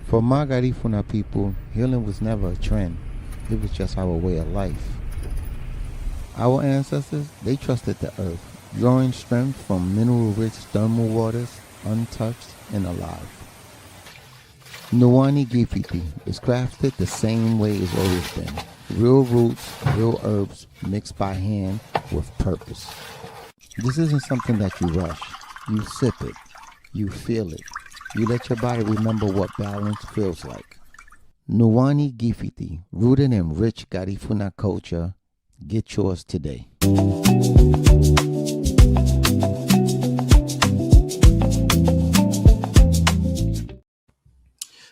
For my Garifuna people, healing was never a trend. It was just our way of life. Our ancestors, they trusted the earth, drawing strength from mineral-rich thermal waters, untouched and alive. Nuwani Guifiti is crafted the same way it's always been. Real roots, real herbs, mixed by hand with purpose. This isn't something that you rush. You sip it. You feel it. You let your body remember what balance feels like. Nuwani Guifiti, rooted in rich Garifuna culture. Get yours today.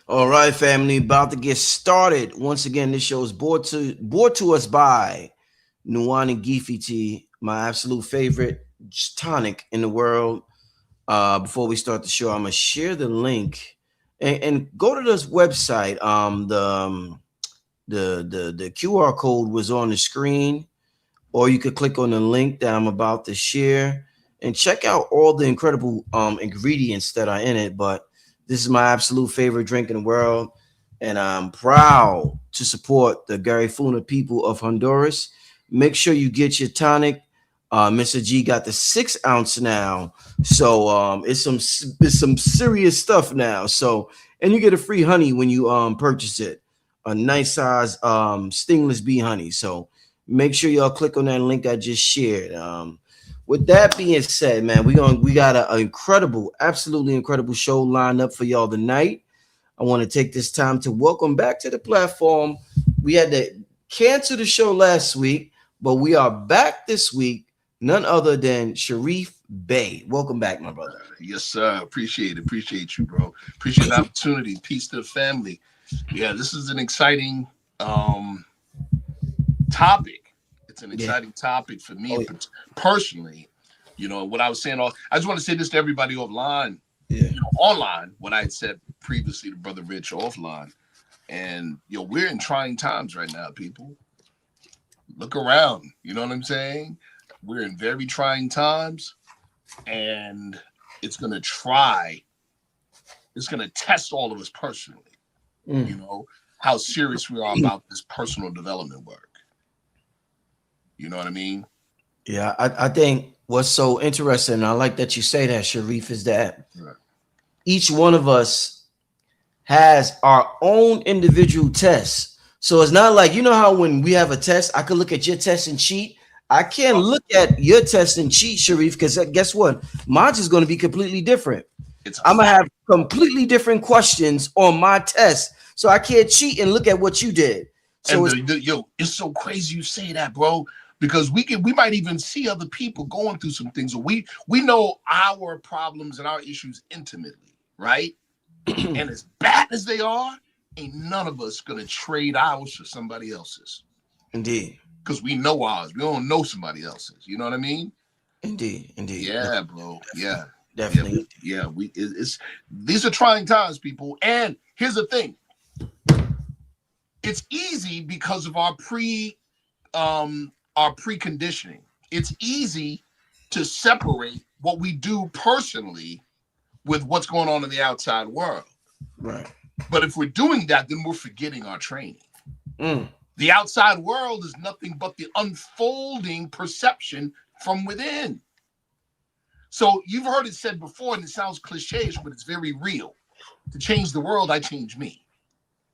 All right, family, about to get started. Once again, this show is brought to us by Nuwani Guifiti, my absolute favorite tonic in the world. Before we start the show, I'm gonna share the link and go to this website. The QR code was on the screen, or you could click on the link that I'm about to share and check out all the incredible ingredients that are in it. But this is my absolute favorite drink in the world, and I'm proud to support the Garifuna people of Honduras. Make sure you get your tonic. Mr. G got the 6 ounce now, so it's some serious stuff now. So, and you get a free honey when you purchase it, a nice size stingless bee honey. So make sure y'all click on that link I just shared. With that being said, man, we got an incredible, absolutely incredible show lined up for y'all tonight. I want to take this time to welcome back to the platform. We had to cancel the show last week, but we are back this week. None other than Sharif Bey. Welcome back, my brother. Yes, sir. Appreciate it. Appreciate you, bro. Appreciate the opportunity. Peace to the family. Yeah, this is an exciting topic. It's an exciting topic for me personally. You know, what I was saying, I just want to say this to everybody offline, online, what I had said previously to Brother Rich offline. And, we're in trying times right now, people. Look around. You know what I'm saying? We're in very trying times, and it's going to test all of us personally, how serious we are about this personal development work. You know what I mean? Yeah, I think what's so interesting, and I like that you say that, Sharif, is that each one of us has our own individual tests. So it's not like, how when we have a test, I could look at your test and cheat. I can't look at your test and cheat, Sharif, because guess what? Mine is going to be completely different. I'm going to have completely different questions on my test. So I can't cheat and look at what you did. So it's so crazy you say that, bro, because we might even see other people going through some things. We know our problems and our issues intimately, right? And as bad as they are, ain't none of us going to trade ours for somebody else's. Indeed. Because we know ours. We don't know somebody else's. You know what I mean? Indeed. Yeah, bro. Yeah. Definitely. Yeah. These are trying times, people. And here's the thing. It's easy because of our preconditioning. It's easy to separate what we do personally with what's going on in the outside world. Right. But if we're doing that, then we're forgetting our training. The outside world is nothing but the unfolding perception from within. So you've heard it said before, and it sounds cliche, but it's very real. To change the world, I change me.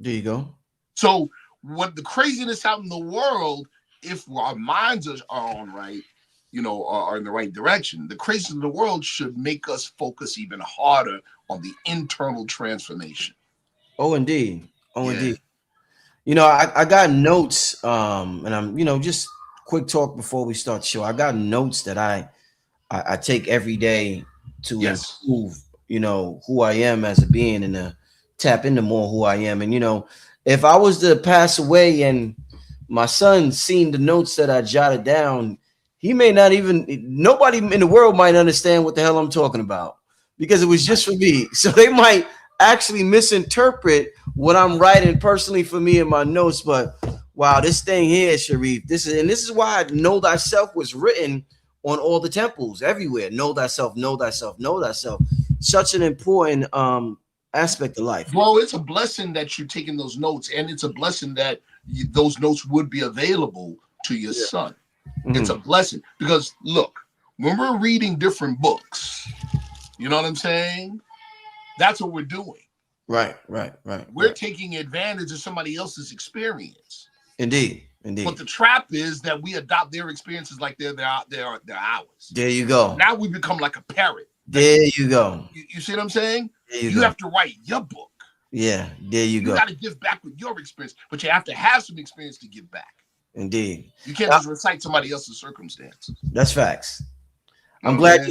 There you go. So what the craziness out in the world, if our minds are on right, are in the right direction, the craziness in the world should make us focus even harder on the internal transformation. Oh, indeed. Indeed. I got notes, and I'm, just quick talk before we start the show. I got notes that I take every day to improve, who I am as a being and to tap into more who I am. And, if I was to pass away and my son seen the notes that I jotted down, he may not nobody in the world might understand what the hell I'm talking about because it was just for me. So they might actually misinterpret what I'm writing personally for me in my notes. But wow, this thing here, Sharif, this is why Know Thyself was written on all the temples everywhere. Know thyself, know thyself, know thyself. Such an important aspect of life. Bro, it's a blessing that you're taking those notes, and it's a blessing that those notes would be available to your son. Mm-hmm. It's a blessing because look, when we're reading different books, you know what I'm saying? That's what we're doing. Right. We're taking advantage of somebody else's experience. Indeed. But the trap is that we adopt their experiences like they're ours. There you go. Now we become like a parrot. There you go. You see what I'm saying? You have to write your book. Yeah, there you go. You got to give back with your experience, but you have to have some experience to give back. Indeed. You can't just recite somebody else's circumstances. That's facts. I'm glad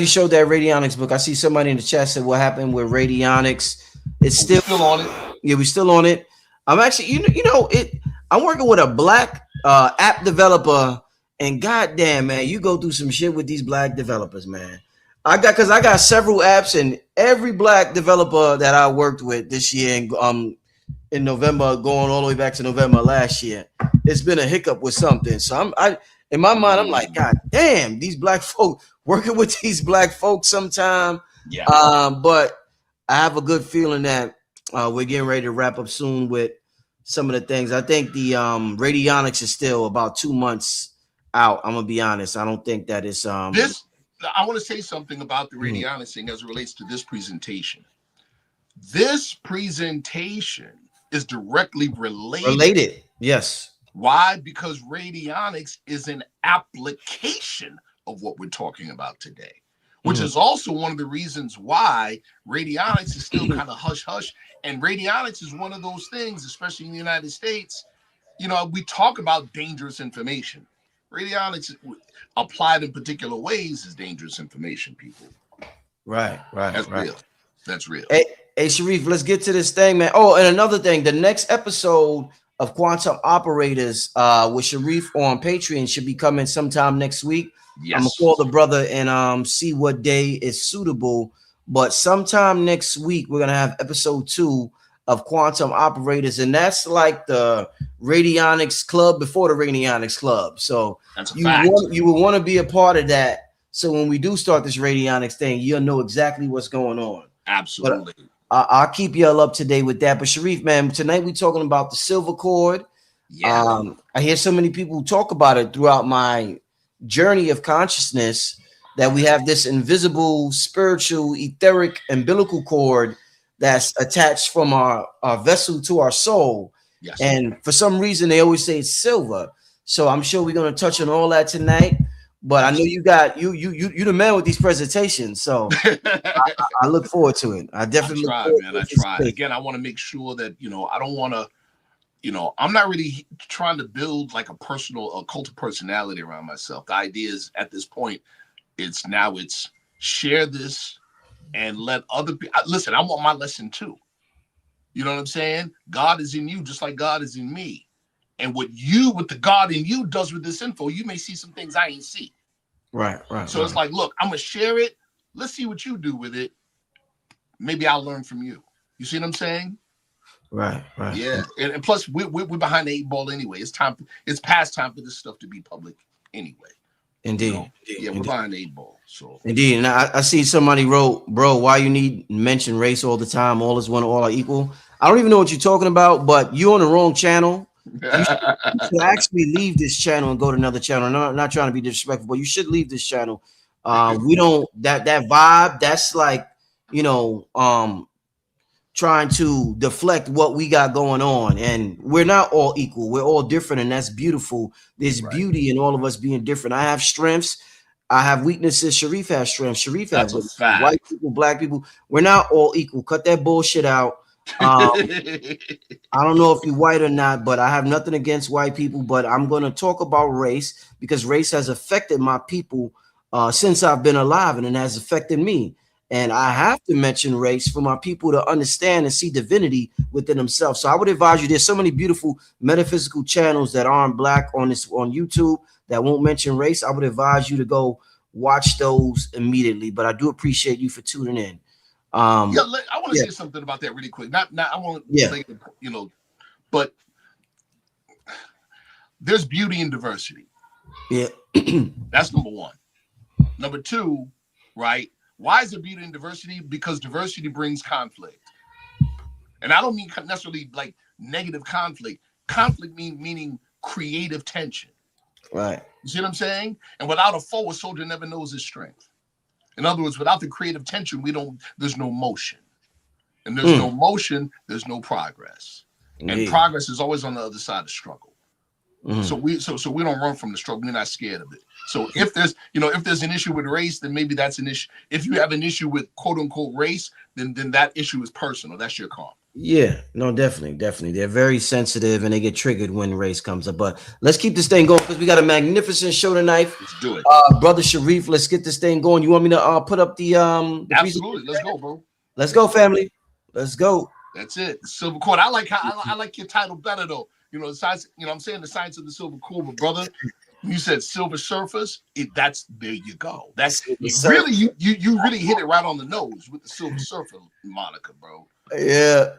you showed that Radionics book. I see somebody in the chat said what happened with Radionics. It's still on it. Yeah, we're still on it. I'm actually, I'm working with a black app developer, and goddamn, man, you go through some shit with these black developers, man. I got several apps, and every black developer that I worked with this year, and in November, going all the way back to November last year, it's been a hiccup with something. So in my mind, I'm like, God damn, these black folk working with these black folks sometime. Yeah. But I have a good feeling that we're getting ready to wrap up soon with some of the things. I think the Radionics is still about 2 months out. I'm gonna be honest. I don't think that it's this. I want to say something about the Radionics thing as it relates to this presentation. This presentation is directly related. Yes. Why? Because Radionics is an application of what we're talking about today, which is also one of the reasons why Radionics is still kind of hush-hush. And Radionics is one of those things, especially in the United States, we talk about dangerous information. Radionics applied in particular ways is dangerous information, people. Right. That's real. Hey, Sharif, let's get to this thing, man. Oh, and another thing, the next episode of Quantum Operators with Sharif on Patreon should be coming sometime next week. Yes. I'm gonna call the brother and see what day is suitable. But sometime next week, we're gonna have episode 2 of Quantum Operators, and that's like the Radionics Club before the Radionics Club. So you will want to be a part of that. So when we do start this Radionics thing, you'll know exactly what's going on. Absolutely. But I'll keep y'all up to date with that. But Sharif, man, tonight we're talking about the silver cord. Yeah. I hear so many people talk about it throughout my journey of consciousness that we have this invisible, spiritual, etheric, umbilical cord that's attached from our vessel to our soul. Yes. And for some reason, they always say it's silver. So I'm sure we're going to touch on all that tonight. But I know you the man with these presentations. So I look forward to it. I definitely I try. Again, I want to make sure that, I don't want to, I'm not really trying to build like a cult of personality around myself. The idea is at this point, it's share this and let other people listen. I want my lesson too. You know what I'm saying? God is in you just like God is in me. And what the God in you does with this info, you may see some things I ain't see. Right. So it's like, look, I'm going to share it. Let's see what you do with it. Maybe I'll learn from you. You see what I'm saying? Right. Yeah. And plus, we're behind the 8 ball anyway. It's past time for this stuff to be public anyway. Indeed. Yeah, we're behind the 8 ball. So indeed. And I see somebody wrote, bro, why you need mention race all the time? All is one, all are equal. I don't even know what you're talking about, but you're on the wrong channel. You should actually leave this channel and go to another channel. I'm not trying to be disrespectful, but you should leave this channel. We don't that vibe. That's like, trying to deflect what we got going on, and we're not all equal. We're all different, and that's beautiful. There's beauty in all of us being different. I have strengths. I have weaknesses. Sharif has strengths. Sharif has white people, black people. We're not all equal. Cut that bullshit out. I don't know if you're white or not, but I have nothing against white people. But I'm going to talk about race because race has affected my people since I've been alive, and it has affected me. And I have to mention race for my people to understand and see divinity within themselves. So I would advise you. There's so many beautiful metaphysical channels that aren't black on YouTube that won't mention race. I would advise you to go watch those immediately. But I do appreciate you for tuning in. I want to say something about that really quick. Not I want to say, but there's beauty in diversity. Yeah, that's number one. Number two, right? Why is there beauty in diversity? Because diversity brings conflict. And I don't mean necessarily like negative conflict. Conflict meaning creative tension. Right. You see what I'm saying? And without a foe, a soldier never knows his strength. In other words, without the creative tension, there's no motion. And there's no motion, there's no progress. And progress is always on the other side of struggle. So we don't run from the struggle. We're not scared of it. So if there's an issue with race, then maybe that's an issue. If you have an issue with quote unquote race, then that issue is personal. That's your karma. Yeah, no, definitely. They're very sensitive and they get triggered when race comes up. But let's keep this thing going because we got a magnificent show tonight. Let's do it. Brother Sharif, let's get this thing going. You want me to put up the absolutely. Let's go, bro. Let's go, family. Let's go. That's it. The silver cord. I like your title better though. The science, I'm saying the science of the silver cord, but brother. You said silver surfers. That's there you go. That's really you really hit it right on the nose with the silver surfer moniker, bro. Yeah.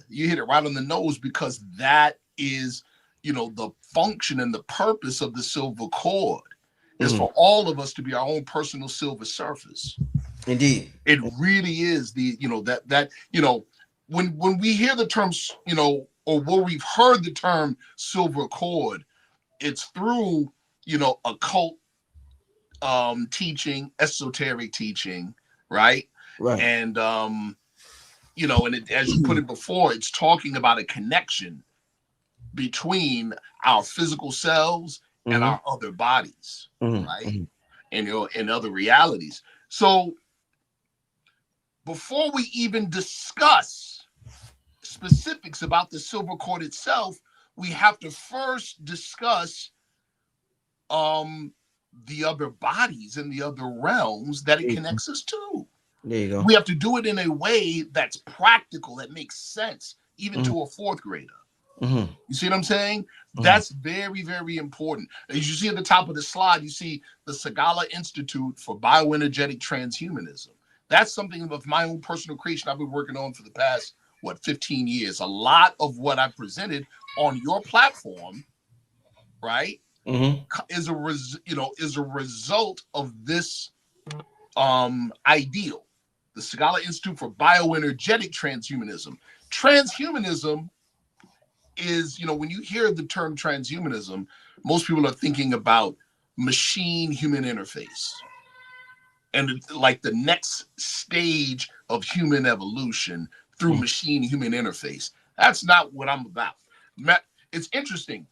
You hit it right on the nose because that is, the function and the purpose of the silver cord is for all of us to be our own personal silver surfers. Indeed, it really is when we hear the terms, or where we've heard the term silver cord, it's through, occult teaching, esoteric teaching, right? Right. And and as you put it before, it's talking about a connection between our physical selves and our other bodies, right? And other realities. So before we even discuss specifics about the silver cord itself, we have to first discuss the other bodies and the other realms that it connects us to. There you go. We have to do it in a way that's practical, that makes sense, even to a fourth grader. You see what I'm saying? That's very, very important. As you see at the top of the slide, you see the Sagala Institute for Bioenergetic Transhumanism. That's something of my own personal creation I've been working on for the past, 15 years. A lot of what I presented on your platform, right, is a result of this ideal. The Sagala Institute for Bioenergetic Transhumanism. Transhumanism is, when you hear the term transhumanism, most people are thinking about machine-human interface and like the next stage of human evolution through machine-human interface. That's not what I'm about. It's interesting.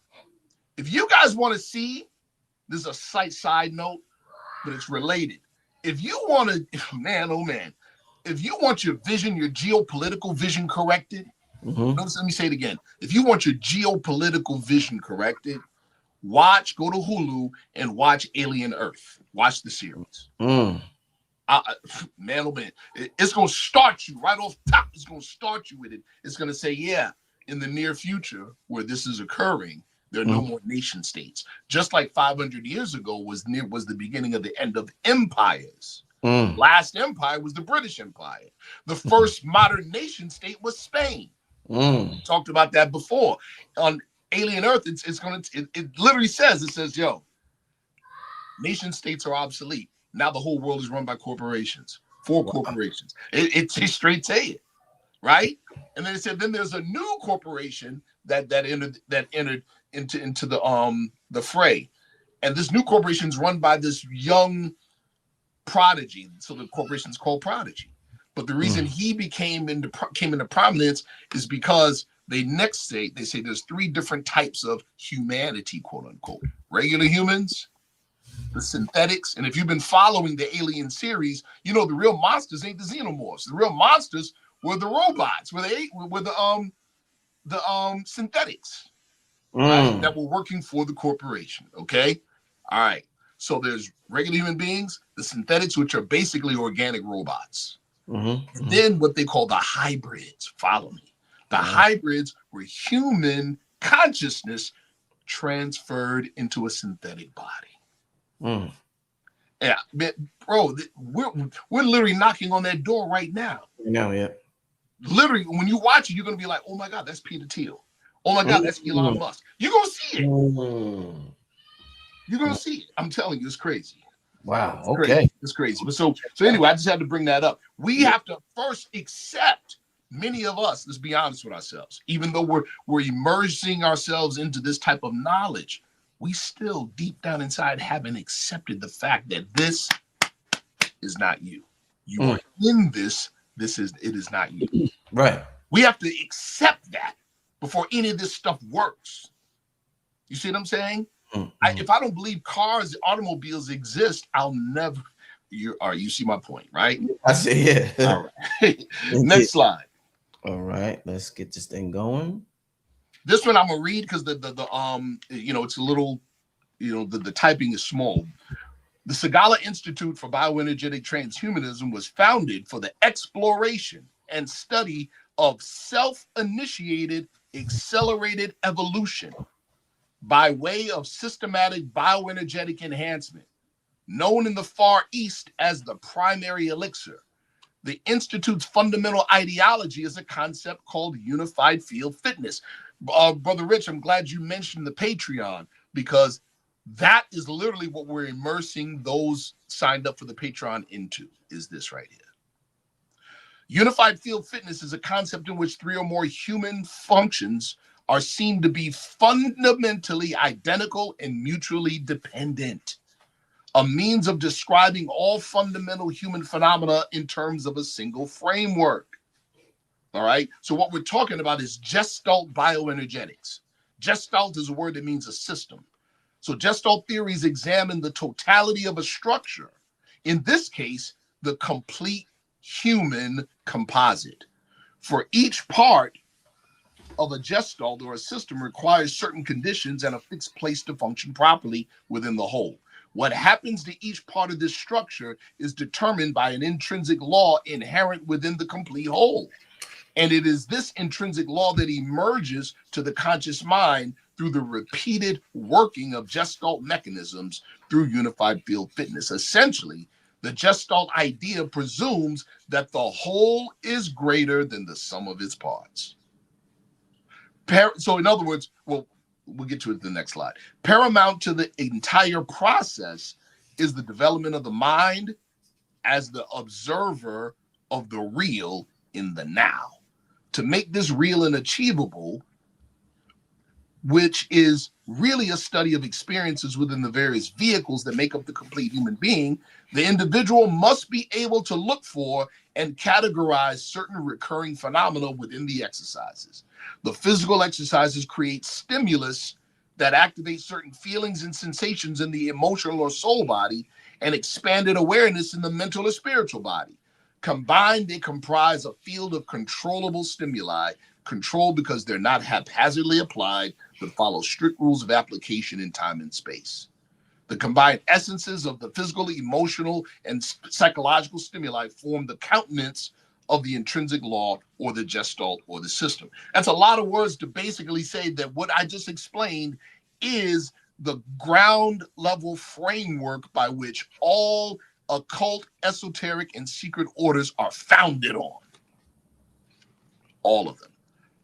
If you guys want to see, this is a side note, but it's related. If you want to, man, oh man, if you want your vision, your geopolitical vision corrected, notice, let me say it again. If you want your geopolitical vision corrected, go to Hulu and watch Alien Earth. Watch the series. Man, oh man, it's going to start you right off top. It's going to start you with it. It's going to say, yeah, in the near future where this is occurring, there are no more nation states. Just like 500 years ago was the beginning of the end of empires. Last empire was the British Empire. The first modern nation state was Spain. We talked about that before. On Alien Earth, it literally says, yo, nation states are obsolete. Now the whole world is run by corporations, corporations. It straight say it, right? And then it said, then there's a new corporation that entered into the fray, and this new corporation is run by this young prodigy. So the corporation is called Prodigy. But the reason he came into prominence is because they say there's 3 different types of humanity, quote unquote. Regular humans, the synthetics, and if you've been following the Alien series, the real monsters ain't the xenomorphs. The real monsters were the robots, were the synthetics, right, that were working for the corporation. Okay, all right. So there's regular human beings, the synthetics, which are basically organic robots. And then what they call the hybrids. Follow me. The hybrids were human consciousness transferred into a synthetic body. Yeah, bro, we're literally knocking on that door right now. Yeah. Literally, when you watch it, you're gonna be like, "Oh my God, that's Peter Thiel. Oh my God, that's Elon Musk." You're gonna see it. You're gonna see it. I'm telling you, it's crazy. Wow. It's crazy. It's crazy. But so anyway, I just had to bring that up. We have to first accept many of us, let's be honest with ourselves, even though we're immersing ourselves into this type of knowledge, we still deep down inside haven't accepted the fact that this is not you. You are in this. It is not you. Right. We have to accept that before any of this stuff works. You see what I'm saying? If I don't believe cars, automobiles exist, I'll never. You see my point, right? I see. Yeah. All right. Next slide. All right, let's get this thing going. This one I'm gonna read because the it's a little, the typing is small. The Sagala Institute for Bioenergetic Transhumanism was founded for the exploration and study of self-initiated accelerated evolution by way of systematic bioenergetic enhancement, known in the Far East as the primary elixir. The Institute's fundamental ideology is a concept called unified field fitness. Brother Rich, I'm glad you mentioned the Patreon, because that is literally what we're immersing those signed up for the Patreon into, is this right here. Unified field fitness is a concept in which three or more human functions are seen to be fundamentally identical and mutually dependent. A means of describing all fundamental human phenomena in terms of a single framework. All right. So what we're talking about is gestalt bioenergetics. Gestalt is a word that means a system. So gestalt theories examine the totality of a structure. In this case, the complete human composite. For each part of a gestalt or a system requires certain conditions and a fixed place to function properly within the whole. What happens to each part of this structure is determined by an intrinsic law inherent within the complete whole. And it is this intrinsic law that emerges to the conscious mind through the repeated working of gestalt mechanisms through unified field fitness. Essentially, the gestalt idea presumes that the whole is greater than the sum of its parts. So in other words, we'll get to it in the next slide. Paramount to the entire process is the development of the mind as the observer of the real in the now. To make this real and achievable, which is really a study of experiences within the various vehicles that make up the complete human being, the individual must be able to look for and categorize certain recurring phenomena within the exercises. The physical exercises create stimulus that activates certain feelings and sensations in the emotional or soul body and expanded awareness in the mental or spiritual body. Combined, they comprise a field of controllable stimuli, controlled because they're not haphazardly applied, but follow strict rules of application in time and space. The combined essences of the physical, emotional, and psychological stimuli form the countenance of the intrinsic law or the gestalt or the system. That's a lot of words to basically say that what I just explained is the ground level framework by which all occult, esoteric, and secret orders are founded on. All of them.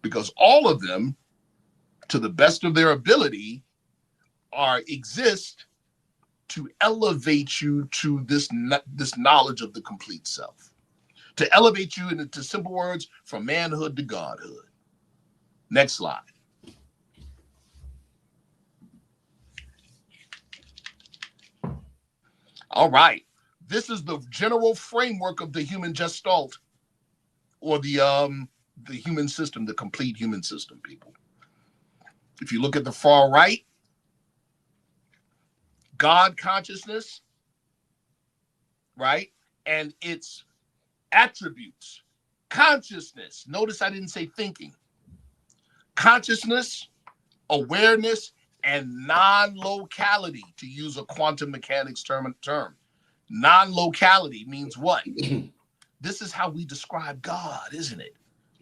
Because all of them, to the best of their ability, exist to elevate you to this knowledge of the complete self. To elevate you into simple words, from manhood to godhood. Next slide. All right. This is the general framework of the human gestalt, or the human system, the complete human system, people. If you look at the far right, God consciousness, right? And its attributes. Consciousness. Notice I didn't say thinking. Consciousness, awareness, and non-locality, to use a quantum mechanics term. Non-locality means what? This is how we describe God, isn't it?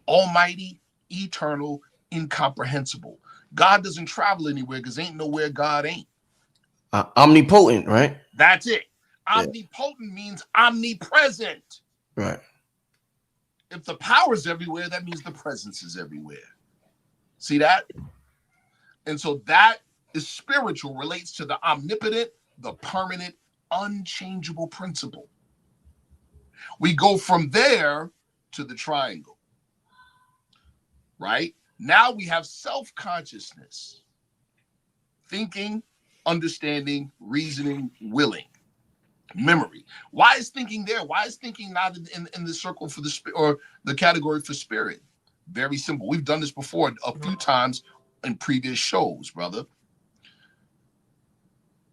Almighty, eternal, incomprehensible. God doesn't travel anywhere because ain't nowhere God ain't. Omnipotent, right? That's it. Omnipotent means omnipresent. Right. If the power is everywhere, that means the presence is everywhere. See that? And so that is spiritual, relates to the omnipotent, the permanent, unchangeable principle. We go from there to the triangle. right? Now we have self-consciousness, thinking, understanding, reasoning, willing, memory. Why is thinking there? Why is thinking not in the circle for the or the category for spirit? Very simple. We've done this before a few times in previous shows, brother.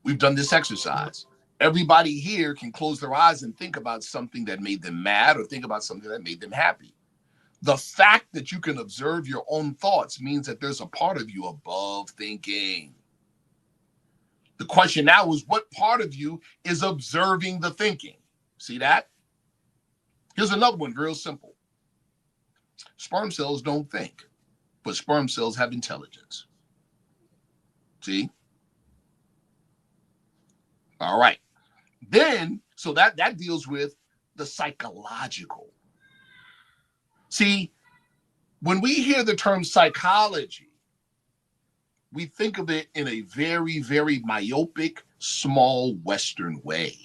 We've done this exercise. Everybody here can close their eyes and think about something that made them mad or think about something that made them happy. The fact that you can observe your own thoughts means that there's a part of you above thinking. The question now is, what part of you is observing the thinking? See that? Here's another one, real simple. Sperm cells don't think, but sperm cells have intelligence. See? All right. Then, so that deals with the psychological. See, when we hear the term psychology, we think of it in a very, very myopic, small Western way,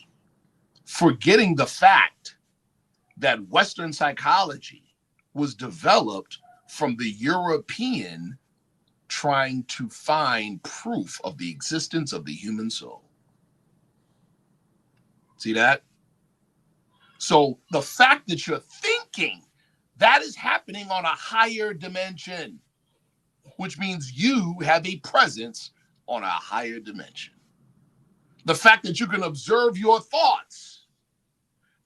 forgetting the fact that Western psychology was developed from the European trying to find proof of the existence of the human soul. See that? So the fact that you're thinking, that is happening on a higher dimension, which means you have a presence on a higher dimension. The fact that you can observe your thoughts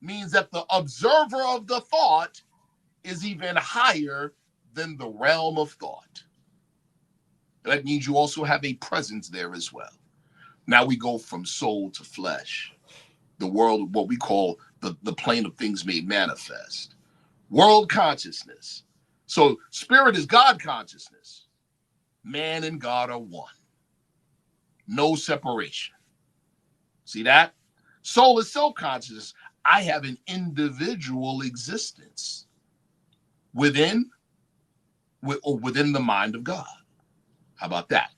means that the observer of the thought is even higher than the realm of thought. That means you also have a presence there as well. Now we go from soul to flesh. The world, what we call the plane of things made manifest. World consciousness. So spirit is God consciousness. Man and God are one. No separation. See that? Soul is self-consciousness. I have an individual existence within the mind of God. How about that?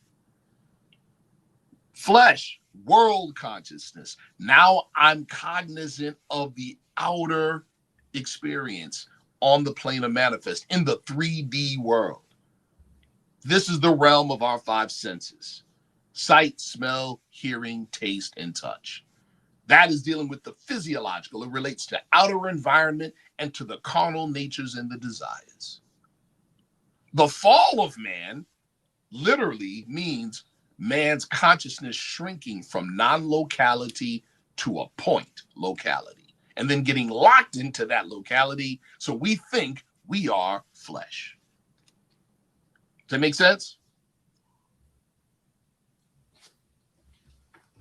Flesh, world consciousness. Now I'm cognizant of the outer experience on the plane of manifest in the 3D world. This is the realm of our five senses: sight, smell, hearing, taste, and touch. That is dealing with the physiological. It relates to outer environment and to the carnal natures and the desires. The fall of man literally means man's consciousness shrinking from non-locality to a point locality, and then getting locked into that locality, so we think we are flesh. Does that make sense?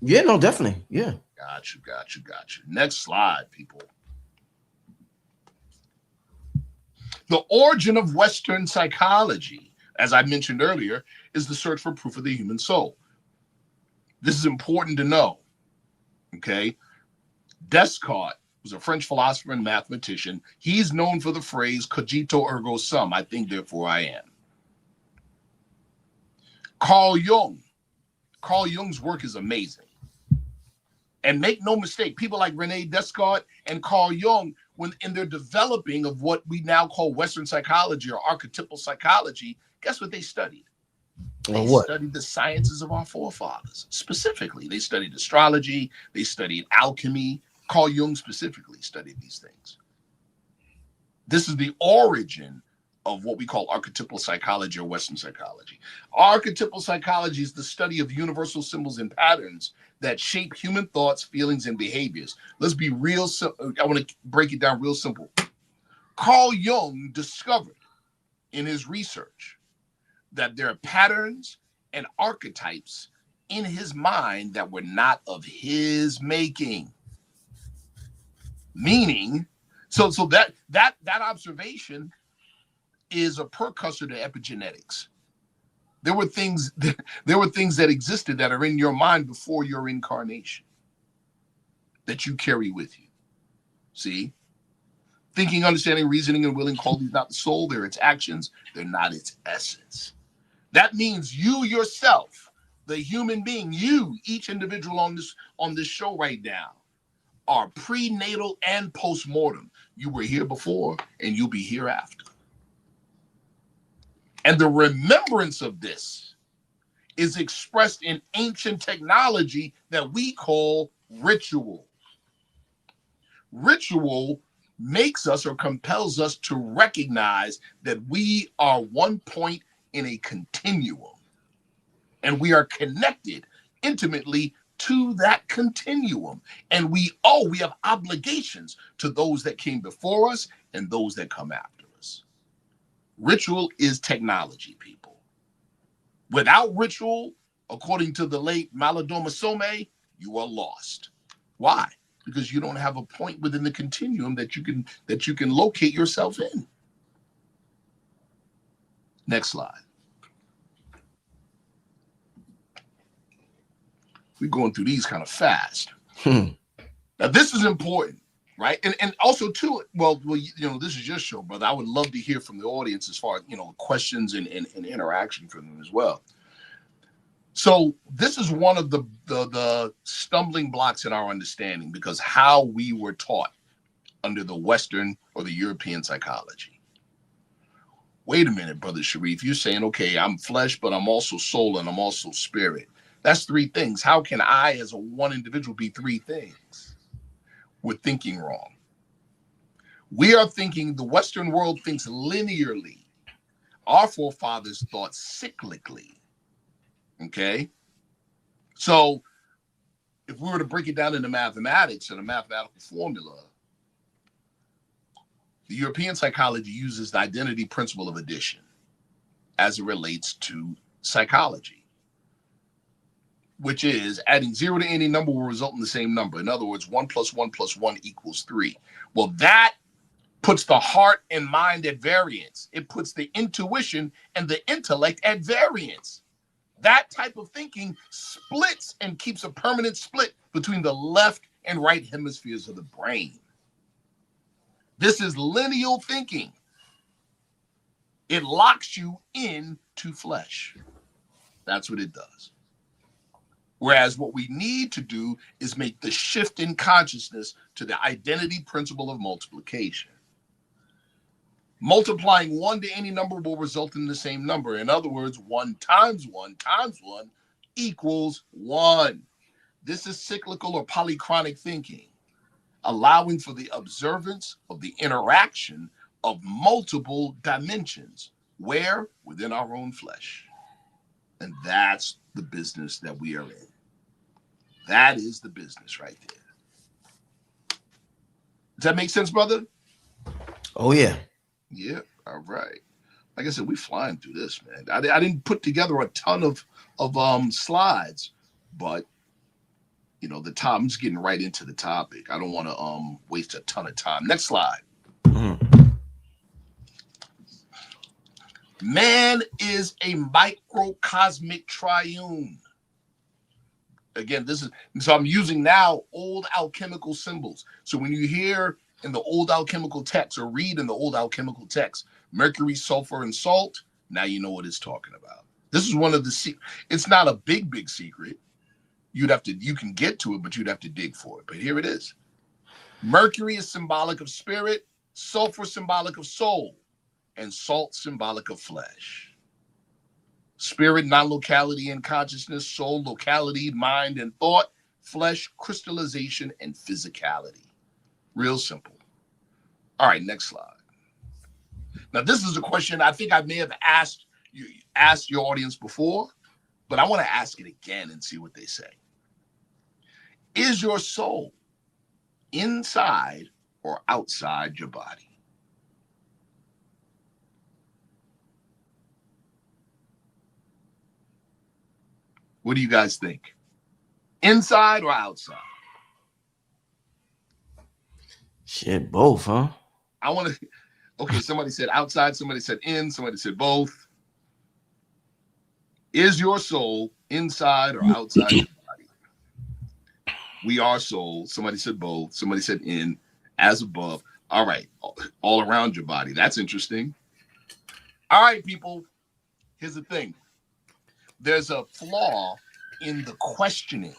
Yeah, no, definitely. Yeah. Got you. Next slide, people. The origin of Western psychology, as I mentioned earlier, is the search for proof of the human soul. This is important to know, okay? Descartes was a French philosopher and mathematician. He's known for the phrase cogito ergo sum, I think, therefore I am. Carl Jung's work is amazing. And make no mistake, people like Rene Descartes and Carl Jung, when in their developing of what we now call Western psychology or archetypal psychology, guess what they studied? They studied the sciences of our forefathers. Specifically, they studied astrology, they studied alchemy. Carl Jung specifically studied these things. This is the origin of what we call archetypal psychology or Western psychology. Archetypal psychology is the study of universal symbols and patterns that shape human thoughts, feelings, and behaviors. Let's be real simple. I want to break it down real simple. Carl Jung discovered in his research that there are patterns and archetypes in his mind that were not of his making. Meaning, so that observation is a precursor to epigenetics. There were things that existed that are in your mind before your incarnation that you carry with you. See? Thinking, understanding, reasoning, and willing call these not the soul, they're its actions, they're not its essence. That means you yourself, the human being, you, each individual on this show right now, are prenatal and postmortem. You were here before and you'll be here after. And the remembrance of this is expressed in ancient technology that we call ritual. Ritual makes us or compels us to recognize that we are one point in a continuum, and we are connected intimately to that continuum. And we have obligations to those that came before us and those that come after us. Ritual is technology, people. Without ritual, according to the late Malidoma Some, you are lost. Why? Because you don't have a point within the continuum that you can locate yourself in. Next slide. We're going through these kind of fast. Now, this is important, right? And also, too, well, this is your show, brother. I would love to hear from the audience as far as, questions and interaction from them as well. So this is one of the stumbling blocks in our understanding, because how we were taught under the Western or the European psychology. Wait a minute, Brother Sharif, you're saying, okay, I'm flesh, but I'm also soul and I'm also spirit. That's three things. How can I, as a one individual, be three things? We're thinking wrong. We are thinking, the Western world thinks linearly. Our forefathers thought cyclically. Okay? So if we were to break it down into mathematics and a mathematical formula, the European psychology uses the identity principle of addition as it relates to psychology, which is adding 0 to any number will result in the same number. In other words, 1 + 1 + 1 = 3. Well, that puts the heart and mind at variance. It puts the intuition and the intellect at variance. That type of thinking splits and keeps a permanent split between the left and right hemispheres of the brain. This is lineal thinking. It locks you into flesh. That's what it does. Whereas what we need to do is make the shift in consciousness to the identity principle of multiplication. Multiplying 1 to any number will result in the same number. In other words, 1 times 1 times 1 equals 1. This is cyclical or polychronic thinking, allowing for the observance of the interaction of multiple dimensions, where? Within our own flesh. And that's the business that we are in. That is the business right there. Does that make sense, brother? Oh, yeah. Yeah, all right. Like I said, we flying through this, man. I didn't put together a ton of slides, but the time, I'm just getting right into the topic. I don't want to waste a ton of time. Next slide. Mm-hmm. Man is a microcosmic triune. Again, so I'm using now old alchemical symbols. So when you hear in the old alchemical text, or read in the old alchemical text, mercury, sulfur, and salt, now you know what it's talking about. This is one of the it's not a big secret. You can get to it, but you'd have to dig for it. But here it is. Mercury is symbolic of spirit, sulfur symbolic of soul, and salt symbolic of flesh. Spirit, non-locality and consciousness, soul, locality, mind and thought, flesh, crystallization, and physicality. Real simple. All right, next slide. Now, this is a question I think I may have asked your audience before, but I want to ask it again and see what they say. Is your soul inside or outside your body? What do you guys think? Inside or outside? Shit, both, huh? I want to. Okay, somebody said outside, somebody said in, somebody said both. Is your soul inside or outside your body? We are soul. Somebody said both. Somebody said in, as above. All right, all around your body. That's interesting. All right, people. Here's the thing. There's a flaw in the questioning.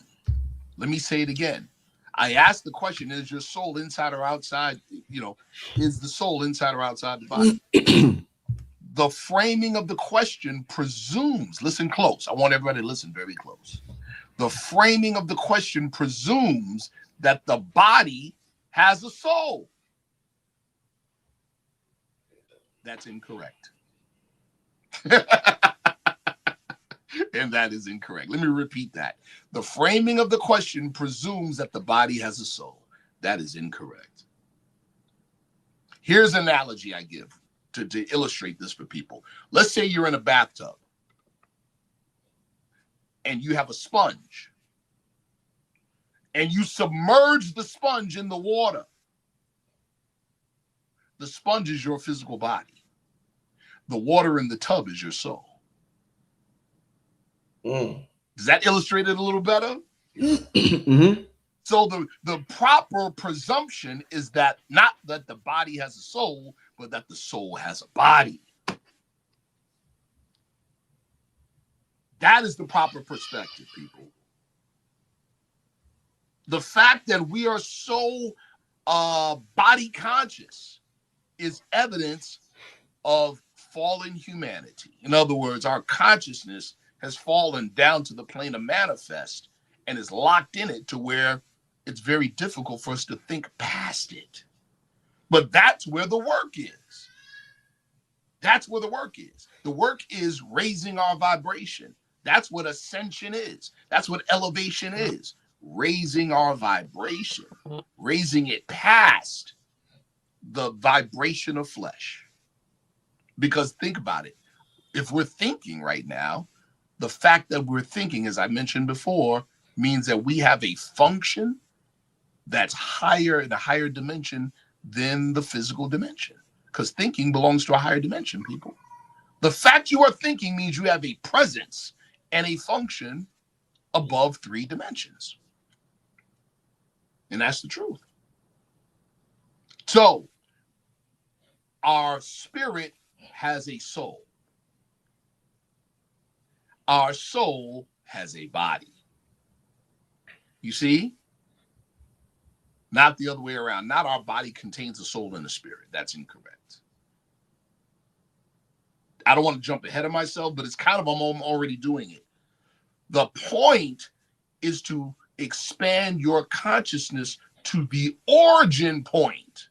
Let me say it again. I asked the question, is your soul inside or outside? Is the soul inside or outside the body? The framing of the question presumes, listen close. I want everybody to listen very close. The framing of the question presumes that the body has a soul. That's incorrect. And that is incorrect. Let me repeat that. The framing of the question presumes that the body has a soul. That is incorrect. Here's an analogy I give to illustrate this for people. Let's say you're in a bathtub and you have a sponge and you submerge the sponge in the water. The sponge is your physical body. The water in the tub is your soul. Does that illustrate it a little better? Mm-hmm. So the proper presumption is that not that the body has a soul, but that the soul has a body. That is the proper perspective, people. The fact that we are so body conscious is evidence of fallen humanity. In other words, our consciousness has fallen down to the plane of manifest and is locked in it to where it's very difficult for us to think past it. But that's where the work is. That's where the work is. The work is raising our vibration. That's what ascension is. That's what elevation is. Raising our vibration, raising it past the vibration of flesh. Because think about it. If we're thinking right now, the fact that we're thinking, as I mentioned before, means that we have a function that's higher in a higher dimension than the physical dimension. Because thinking belongs to a higher dimension, people. The fact you are thinking means you have a presence and a function above 3 dimensions. And that's the truth. So, our spirit has a soul. Our soul has a body. You see? Not the other way around. Not our body contains a soul and a spirit. That's incorrect. I don't want to jump ahead of myself, but it's kind of, I'm already doing it. The point is to expand your consciousness to the origin point.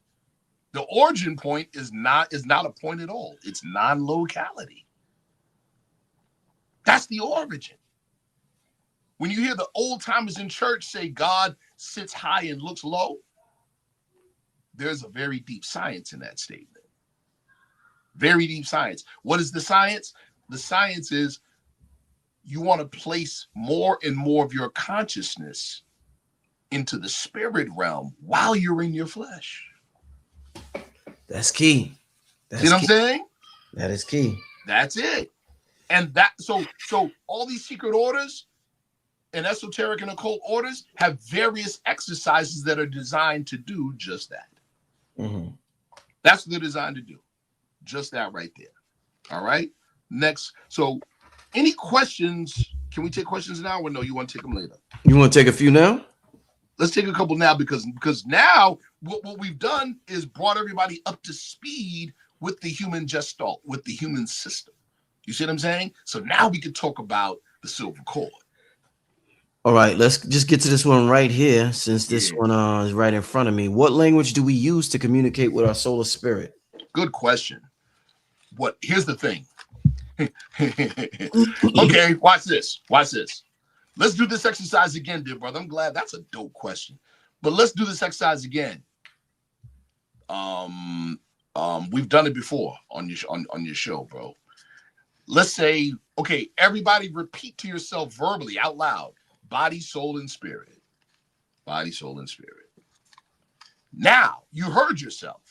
The origin point is not a point at all. It's non-locality. That's the origin. When you hear the old timers in church say God sits high and looks low, there's a very deep science in that statement. Very deep science. What is the science? The science is you want to place more and more of your consciousness into the spirit realm while you're in your flesh. That's key. See what I'm saying? That is key. That's it. And that so all these secret orders and esoteric and occult orders have various exercises that are designed to do just that. Mm-hmm. That's what they're designed to do. Just that right there. All right. Next. So any questions? Can we take questions now or no? You want to take them later? You want to take a few now? Let's take a couple now because now what we've done is brought everybody up to speed with the human gestalt, with the human system. You see what I'm saying? So now we can talk about the silver cord. All right, let's just get to this one right here, since this one is right in front of me. What language do we use to communicate with our solar spirit? Good question. Here's the thing. Okay, watch this. Watch this. Let's do this exercise again, dear brother. I'm glad that's a dope question. But let's do this exercise again. We've done it before on your show, bro. Let's say, okay, everybody repeat to yourself verbally out loud. Body, soul, and spirit. Body, soul, and spirit. Now, you heard yourself.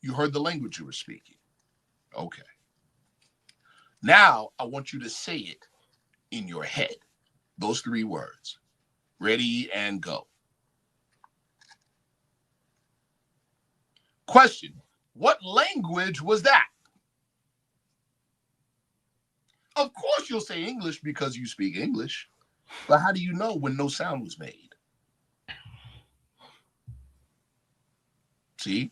You heard the language you were speaking. Okay. Now, I want you to say it in your head. Those 3 words. Ready and go. Question. What language was that? Of course you'll say English because you speak English. But how do you know when no sound was made? See?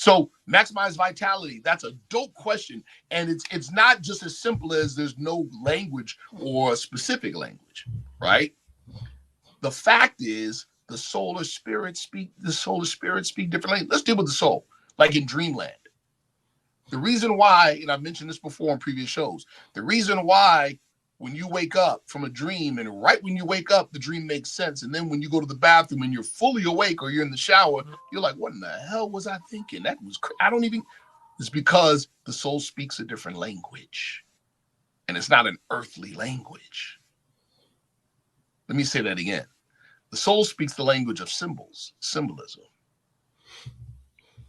So maximize vitality, that's a dope question. And it's not just as simple as there's no language or a specific language, right? The fact is the solar spirits speak different language. Let's deal with the soul, like in Dreamland. The reason why, and I've mentioned this before in previous shows, the reason why when you wake up from a dream and right when you wake up, the dream makes sense. And then when you go to the bathroom and you're fully awake or you're in the shower, you're like, what in the hell was I thinking? That was, it's because the soul speaks a different language and it's not an earthly language. Let me say that again. The soul speaks the language of symbolism.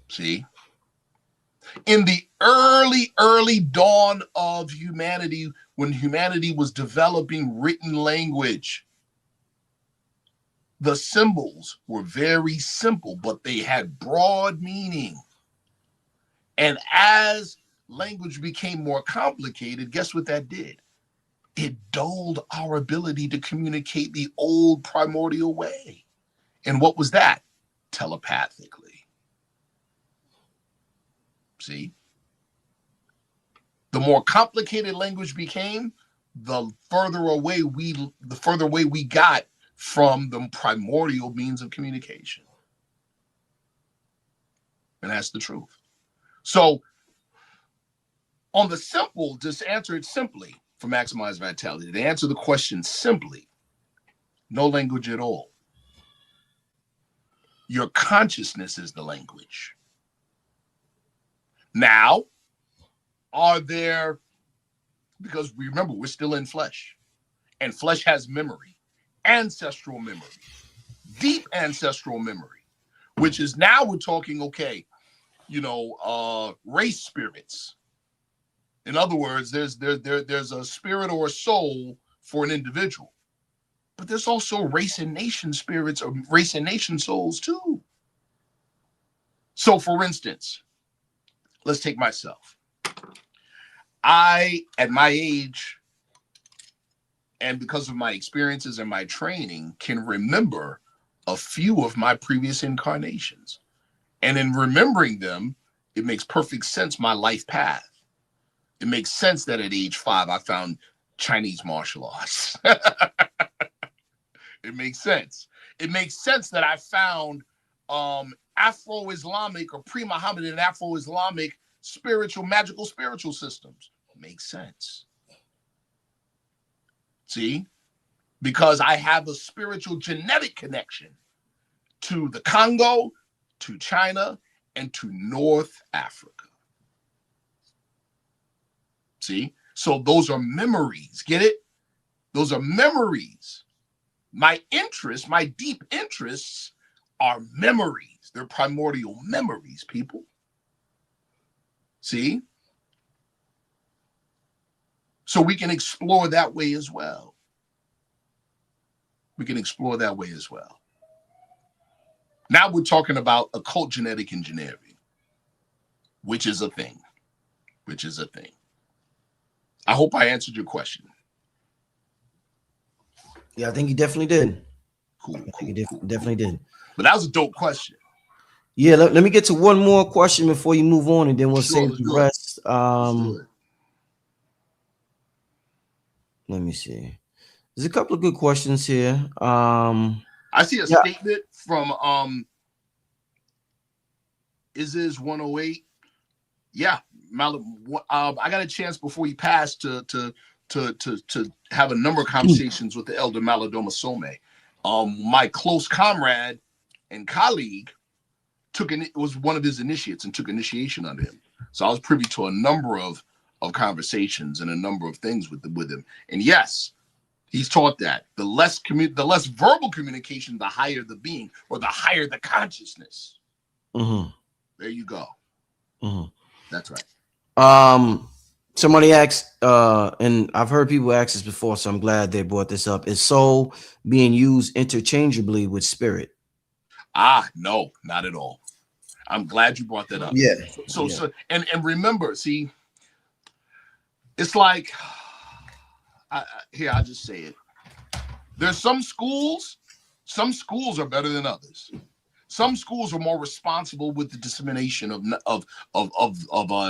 See? In the early dawn of humanity, when humanity was developing written language, the symbols were very simple, but they had broad meaning. And as language became more complicated, guess what that did? It dulled our ability to communicate the old primordial way. And what was that? Telepathically. See? The more complicated language became, the further away we got from the primordial means of communication. And that's the truth. So on the simple, just answer it simply for maximize vitality. To answer the question simply, no language at all. Your consciousness is the language. Now, are there, because remember, we're still in flesh, and flesh has memory, ancestral memory, deep ancestral memory, which is now we're talking, okay, race spirits. In other words, there's a spirit or a soul for an individual, but there's also race and nation spirits or race and nation souls too. So for instance, let's take myself. I, at my age, and because of my experiences and my training, can remember a few of my previous incarnations. And in remembering them, it makes perfect sense, my life path. It makes sense that at age 5, I found Chinese martial arts. It makes sense. It makes sense that I found Afro-Islamic or pre-Mohammedan Afro-Islamic magical spiritual systems. Makes sense. See? Because I have a spiritual genetic connection to the Congo, to China, and to North Africa. See? So those are memories. Get it? Those are memories. My interests, my deep interests are memories. They're primordial memories, people. See? So we can explore that way as well. We can explore that way as well. Now we're talking about occult genetic engineering, which is a thing. Which is a thing. I hope I answered your question. Yeah, I think you definitely did. Cool. Definitely did. But that was a dope question. Yeah, let me get to one more question before you move on, and then we'll save the rest. Let me see. There's a couple of good questions here. I see a statement from Is 108. Yeah, I got a chance before he passed to have a number of conversations with the elder Maladoma Some. My close comrade and colleague was one of his initiates and took initiation under him. So I was privy to a number of conversations and a number of things with him. And yes, he's taught that the less verbal communication, the higher the being, or the higher the consciousness. Mm-hmm. There you go. Mm-hmm. That's right. Somebody asked, and I've heard people ask this before, so I'm glad they brought this up. Is soul being used interchangeably with spirit? No, not at all. I'm glad you brought that up. Yeah. So and remember, see, it's like, I'll just say it. There's some schools are better than others. Some schools are more responsible with the dissemination of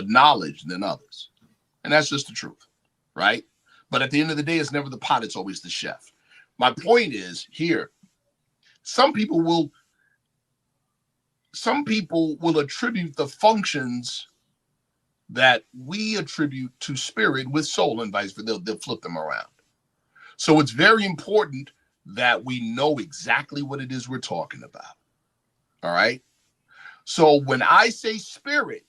knowledge than others, and that's just the truth, right? But at the end of the day, it's never the pot; it's always the chef. My point is here: some people will attribute the functions that we attribute to spirit with soul, and vice versa. They'll flip them around. So it's very important that we know exactly what it is we're talking about. All right. So when I say spirit,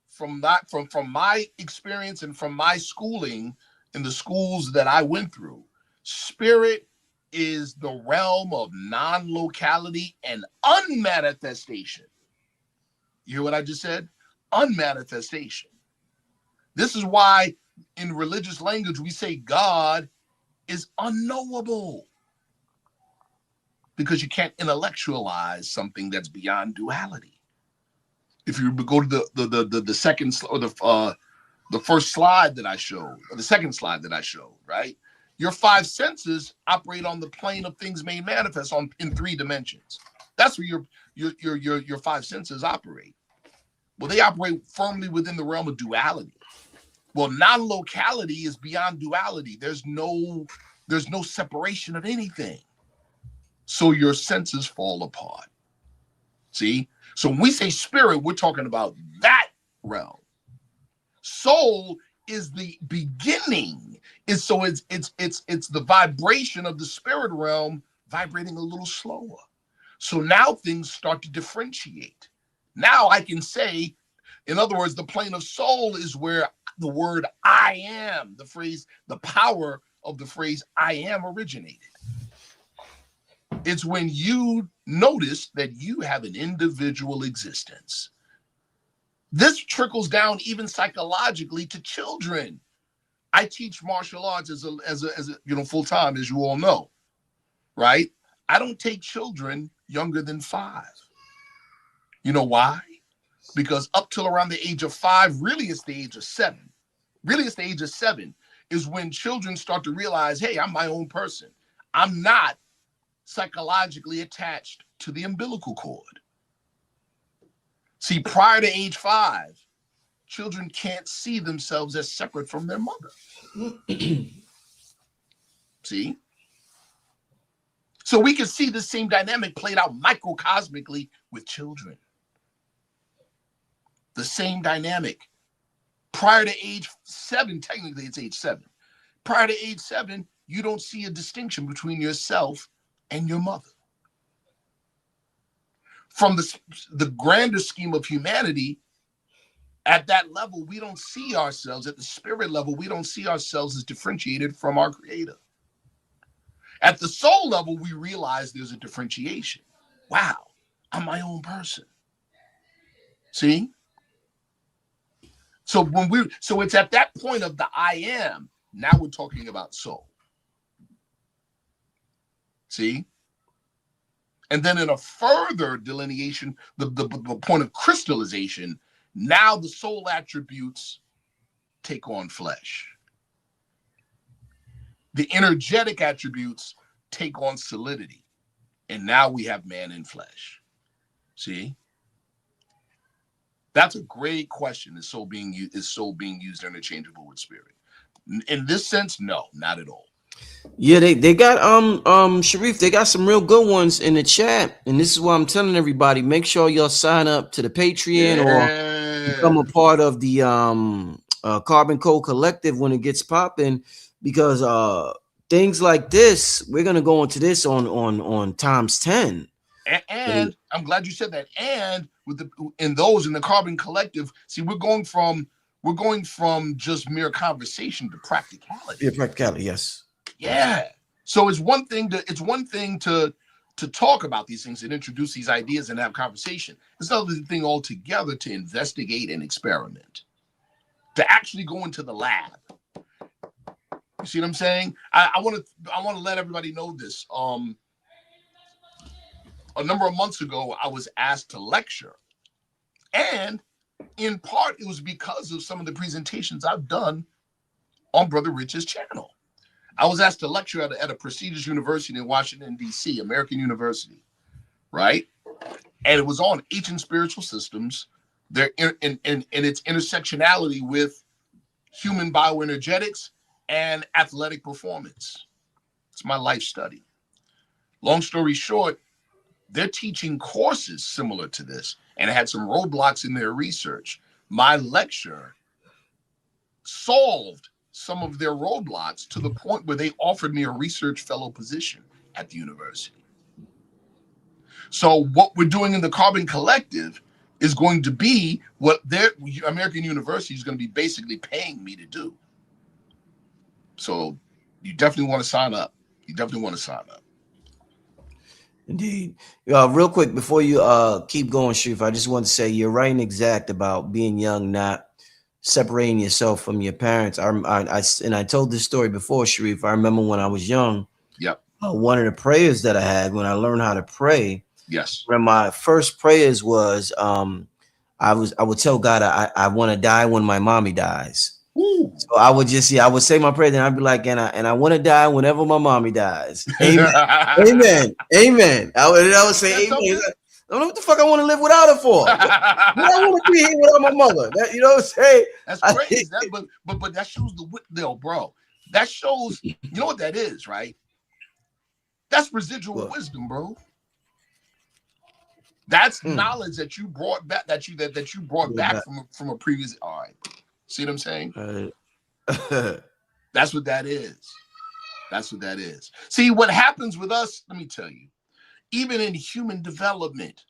from my experience and from my schooling in the schools that I went through, spirit is the realm of non-locality and unmanifestation. You hear what I just said? Unmanifestation. This is why in religious language we say God is unknowable, because you can't intellectualize something that's beyond duality. If you go to the second or the first slide that I showed, or the second slide that I showed, right? Your five senses operate on the plane of things made manifest in 3 dimensions. That's where your five senses operate. Well, they operate firmly within the realm of duality. Well, non-locality is beyond duality. There's no separation of anything. So your senses fall apart. See? So when we say spirit, we're talking about that realm. Soul is the beginning. It's the vibration of the spirit realm vibrating a little slower. So now things start to differentiate. Now I can say, in other words, the plane of soul is where the word I am, the power of the phrase I am originated. It's when you notice that you have an individual existence. This trickles down even psychologically to children. I teach martial arts as a full time, as you all know, right? I don't take children younger than 5. You know why? Because up till around the age of 5, really it's the age of 7. Really it's the age of 7 is when children start to realize, hey, I'm my own person. I'm not psychologically attached to the umbilical cord. See, prior to age 5, children can't see themselves as separate from their mother. See? So we can see the same dynamic played out microcosmically with children. The same dynamic. Prior to age 7, technically it's age 7. Prior to age 7, you don't see a distinction between yourself and your mother. From the grander scheme of humanity, at that level, we don't see ourselves, at the spirit level, we don't see ourselves as differentiated from our creator. At the soul level, we realize there's a differentiation. Wow, I'm my own person. See? So it's at that point of the I am, now we're talking about soul. See? And then in a further delineation, the point of crystallization, now the soul attributes take on flesh. The energetic attributes take on solidity. And now we have man in flesh. See? That's a great question. Is soul being used interchangeable with spirit? In this sense, no, not at all. Yeah, they got Sharif, they got some real good ones in the chat. And this is why I'm telling everybody, make sure y'all sign up to the Patreon or become a part of the Carbon Code Collective when it gets popping, because things like this, we're gonna go into this on times 10. And I'm glad you said that. And in the Carbon Collective, see, we're going from just mere conversation to practicality. Yeah, practicality, yes. Yeah. So it's one thing to talk about these things and introduce these ideas and have conversation. It's another thing altogether to investigate and experiment, to actually go into the lab. You see what I'm saying? I want to let everybody know this. A number of months ago, I was asked to lecture, and in part it was because of some of the presentations I've done on Brother Rich's channel. I was asked to lecture at a prestigious university in Washington, D.C., American University, right? And it was on ancient spiritual systems, their in its intersectionality with human bioenergetics and athletic performance. It's my life study. Long story short, they're teaching courses similar to this and had some roadblocks in their research. My lecture solved some of their roadblocks to the point where they offered me a research fellow position at the university. So what we're doing in the Carbon Collective is going to be what their American University is going to be basically paying me to do. So you definitely want to sign up. You definitely want to sign up. Indeed. Real quick, before you keep going, Sharif, I just want to say you're right and exact about being young, not separating yourself from your parents. I told this story before, Sharif. I remember when I was young. Yep. One of the prayers that I had when I learned how to pray. Yes. One of my first prayers was I would tell God I want to die when my mommy dies. Ooh. So I would say my prayer, then I'd be like, and I want to die whenever my mommy dies. Amen. Amen. Amen. I would say amen. I don't know what the fuck I want to live without her for. I want to be here without my mother. You know what I'm saying? That's crazy. But that shows the width, though, bro. That shows, you know what that is, right? That's residual wisdom, bro. That's knowledge that you brought back, that you brought back from a previous. All right, see what I'm saying? That's what that is. That's what that is. See what happens with us. Let me tell you. Even in human development,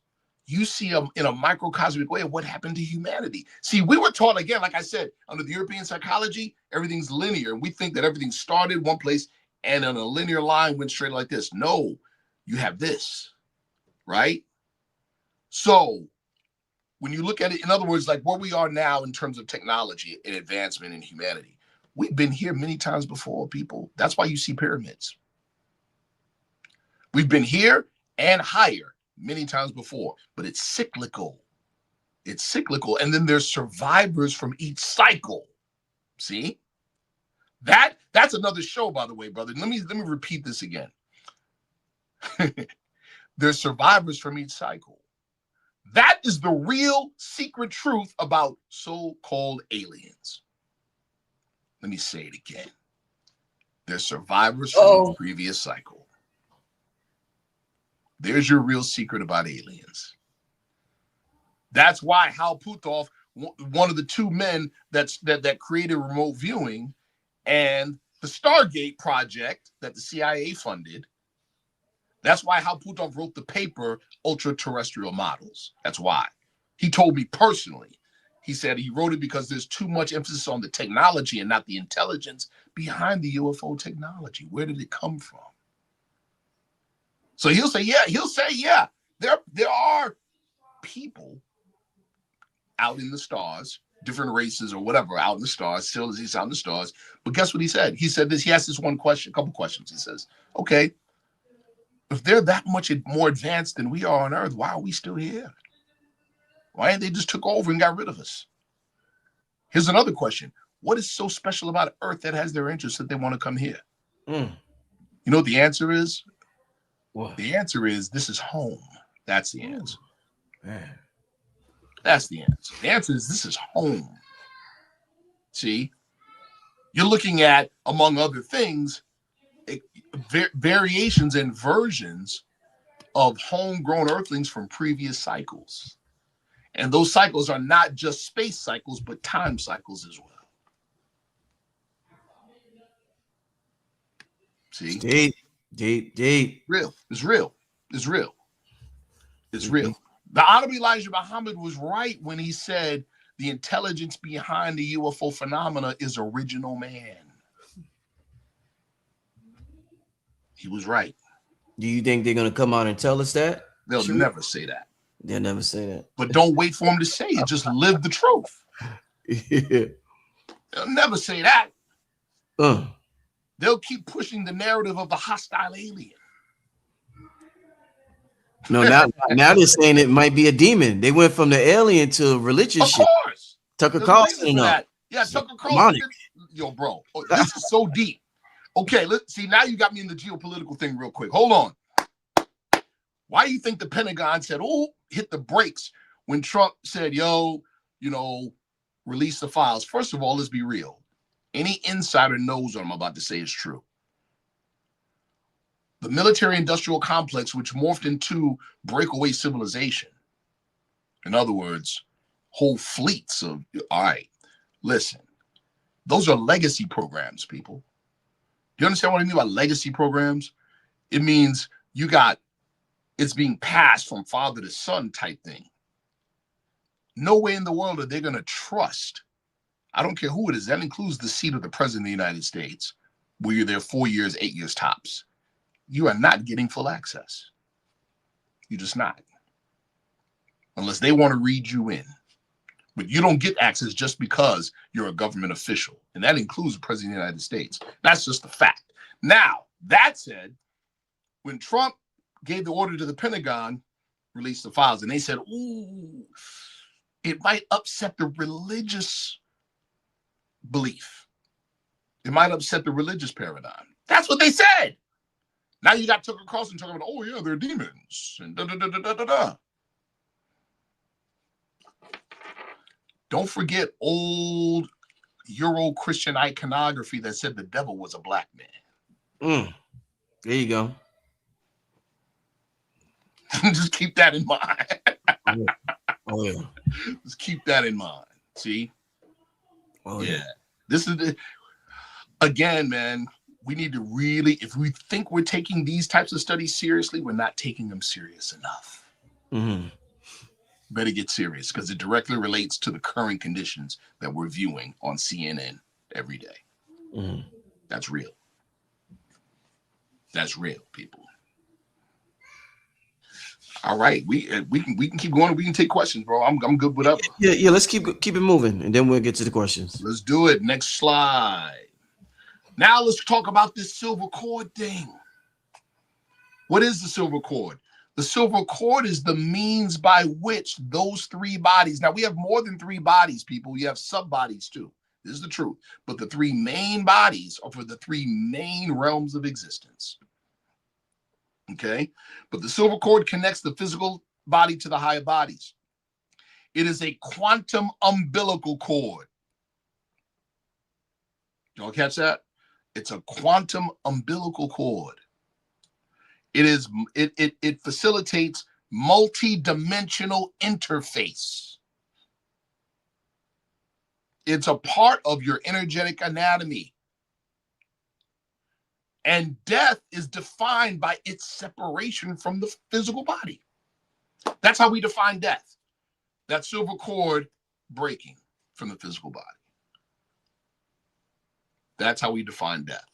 you see in a microcosmic way of what happened to humanity. See, we were taught, again, like I said, under the European psychology, everything's linear. And we think that everything started one place and on a linear line went straight like this. No, you have this, right? So when you look at it, in other words, like where we are now in terms of technology and advancement in humanity, we've been here many times before, people. That's why you see pyramids. We've been here and higher many times before, but it's cyclical. It's cyclical. And then there's survivors from each cycle. See? That's another show, by the way, brother. Let me repeat this again. There's survivors from each cycle. That is the real secret truth about so-called aliens. Let me say it again. There's survivors from the previous cycle. There's your real secret about aliens. That's why Hal Puthoff, one of the two men that created remote viewing and the Stargate project that the CIA funded, that's why Hal Puthoff wrote the paper Ultra-Terrestrial Models. That's why. He told me personally. He said he wrote it because there's too much emphasis on the technology and not the intelligence behind the UFO technology. Where did it come from? So he'll say, yeah, there are people out in the stars, different races or whatever, out in the stars, still as he's out in the stars. But guess what he said? He said this, he asked this one question, a couple questions. He says, okay, if they're that much more advanced than we are on Earth, why are we still here? Why ain't they just took over and got rid of us? Here's another question. What is so special about Earth that has their interest that they want to come here? You know what the answer is? What? The answer is this is home. That's the answer. Man. That's the answer. The answer is this is home. See? You're looking at, among other things, variations and versions of homegrown Earthlings from previous cycles. And those cycles are not just space cycles, but time cycles as well. See? Deep. Real. It's real. It's real. It's real. The Honorable Elijah Muhammad was right when he said the intelligence behind the UFO phenomena is original man. He was right. Do you think they're going to come out and tell us that? They'll never say that. They'll never say that. But don't wait for them to say it. Just live the truth. Yeah. They'll never say that. They'll keep pushing the narrative of the hostile alien. No, now they're saying it might be a demon. They went from the alien to religious shit. Of course. Tucker Carlson. Yeah, Tucker Carlson. Yo, bro. This is so deep. Okay, let's see. Now you got me in the geopolitical thing real quick. Hold on. Why do you think the Pentagon said, oh, hit the brakes when Trump said, yo, you know, release the files? First of all, let's be real. Any insider knows what I'm about to say is true. The military-industrial complex, which morphed into breakaway civilization. In other words, whole fleets of, all right, listen, those are legacy programs, people. Do you understand what I mean by legacy programs? It means it's being passed from father to son type thing. No way in the world are they going to trust. I don't care who it is. That includes the seat of the president of the United States, where you're there 4 years, 8 years tops. You are not getting full access. You're just not. Unless they want to read you in. But you don't get access just because you're a government official. And that includes the president of the United States. That's just a fact. Now, that said, when Trump gave the order to the Pentagon, release the files, and they said, ooh, it might upset the religious belief. It might upset the religious paradigm. That's what they said. Now you got Tucker Carlson talking about, oh yeah, they're demons, and da-da-da-da-da-da. Don't forget old Euro-Christian iconography that said the devil was a black man. There you go. Just keep that in mind. Oh yeah. Just keep that in mind. See? Oh yeah. This is again, man. We need to really, if we think we're taking these types of studies seriously, we're not taking them serious enough. Mm-hmm. Better get serious because it directly relates to the current conditions that we're viewing on CNN every day. Mm-hmm. That's real. That's real, people. All right, we can keep going. We can take questions, bro. I'm good with whatever. Yeah. Let's keep it moving, and then we'll get to the questions. Let's do it. Next slide. Now let's talk about this silver cord thing. What is the silver cord? The silver cord is the means by which those three bodies. Now we have more than three bodies, people. You have sub-bodies too. This is the truth. But the three main bodies are for the three main realms of existence. Okay, but the silver cord connects the physical body to the higher bodies. It is a quantum umbilical cord. Y'all catch that? It's a quantum umbilical cord. It facilitates multi-dimensional interface. It's a part of your energetic anatomy. And death is defined by its separation from the physical body. That's how we define death. That silver cord breaking from the physical body. That's how we define death.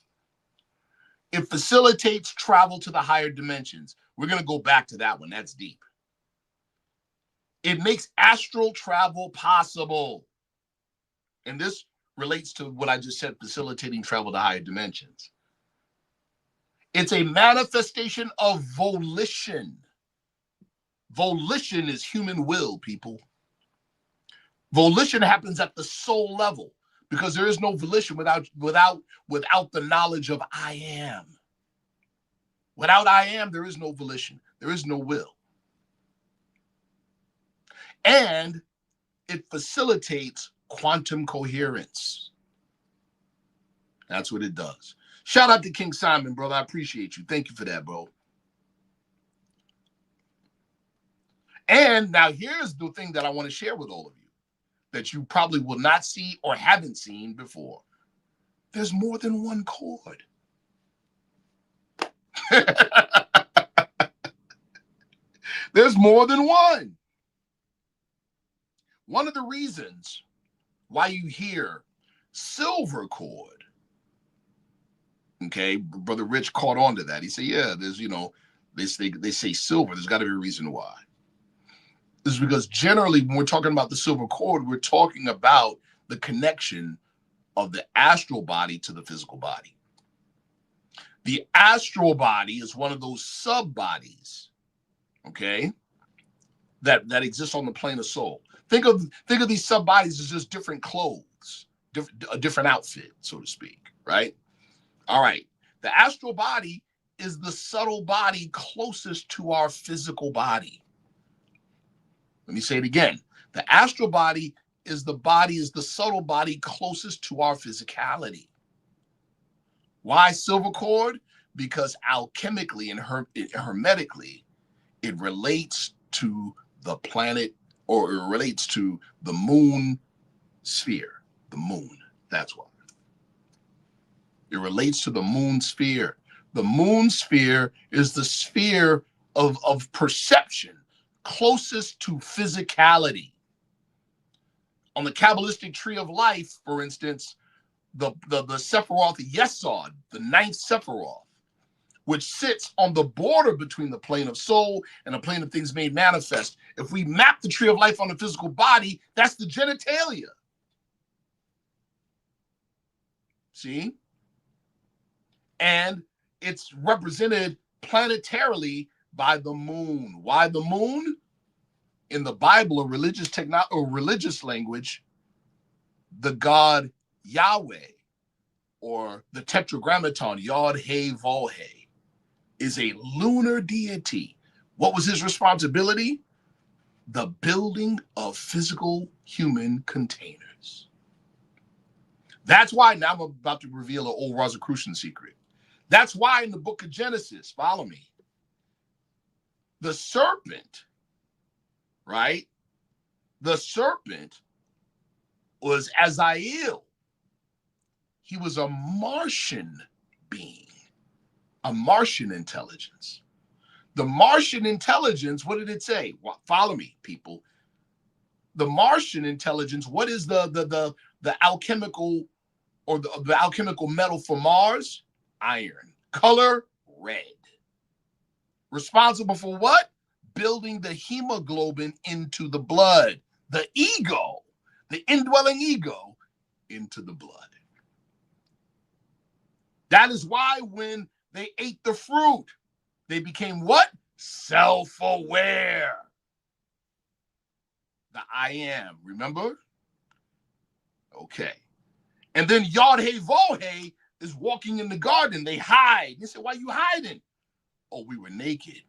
It facilitates travel to the higher dimensions. We're going to go back to that one. That's deep. It makes astral travel possible. And this relates to what I just said, facilitating travel to higher dimensions. It's a manifestation of volition. Volition is human will, people. Volition happens at the soul level because there is no volition without the knowledge of I am. Without I am, there is no volition. There is no will. And it facilitates quantum coherence. That's what it does. Shout out to King Simon, brother. I appreciate you. Thank you for that, bro. And now here's the thing that I want to share with all of you that you probably will not see or haven't seen before. There's more than one cord. There's more than one. One of the reasons why you hear silver cord, okay, Brother Rich caught on to that. He said, yeah, there's, they say silver. There's got to be a reason why. This is because generally when we're talking about the silver cord, we're talking about the connection of the astral body to the physical body. The astral body is one of those sub-bodies, okay, that exists on the plane of soul. Think of these sub-bodies as just different clothes, a different outfit, so to speak, right? All right. The astral body is the subtle body closest to our physical body. Let me say it again. The astral body is the subtle body closest to our physicality. Why silver cord? Because alchemically and hermetically, it relates to the planet, or it relates to the moon sphere. The moon, that's why. It relates to the moon sphere. The moon sphere is the sphere of perception closest to physicality. On the Kabbalistic tree of life, for instance, the Sephiroth Yesod, the ninth Sephiroth, which sits on the border between the plane of soul and the plane of things made manifest. If we map the tree of life on the physical body, that's the genitalia. See? And it's represented planetarily by the moon. Why the moon? In the Bible, or religious language, the god Yahweh, or the Tetragrammaton, Yod He Vav He, is a lunar deity. What was his responsibility? The building of physical human containers. That's why, now I'm about to reveal an old Rosicrucian secret. That's why in the book of Genesis, follow me, the serpent, right? The serpent was Azrael. He was a Martian being, a Martian intelligence. The Martian intelligence, what did it say? Well, follow me, people. The Martian intelligence, what is the alchemical, or the alchemical metal for Mars? Iron. Color, red. Responsible for what? Building the hemoglobin into the blood. The ego, the indwelling ego, into the blood. That is why when they ate the fruit, they became what? Self-aware. The I am, remember? Okay. And then Yod He Vav He is walking in the garden. They hide. They said, why are you hiding? Oh, we were naked.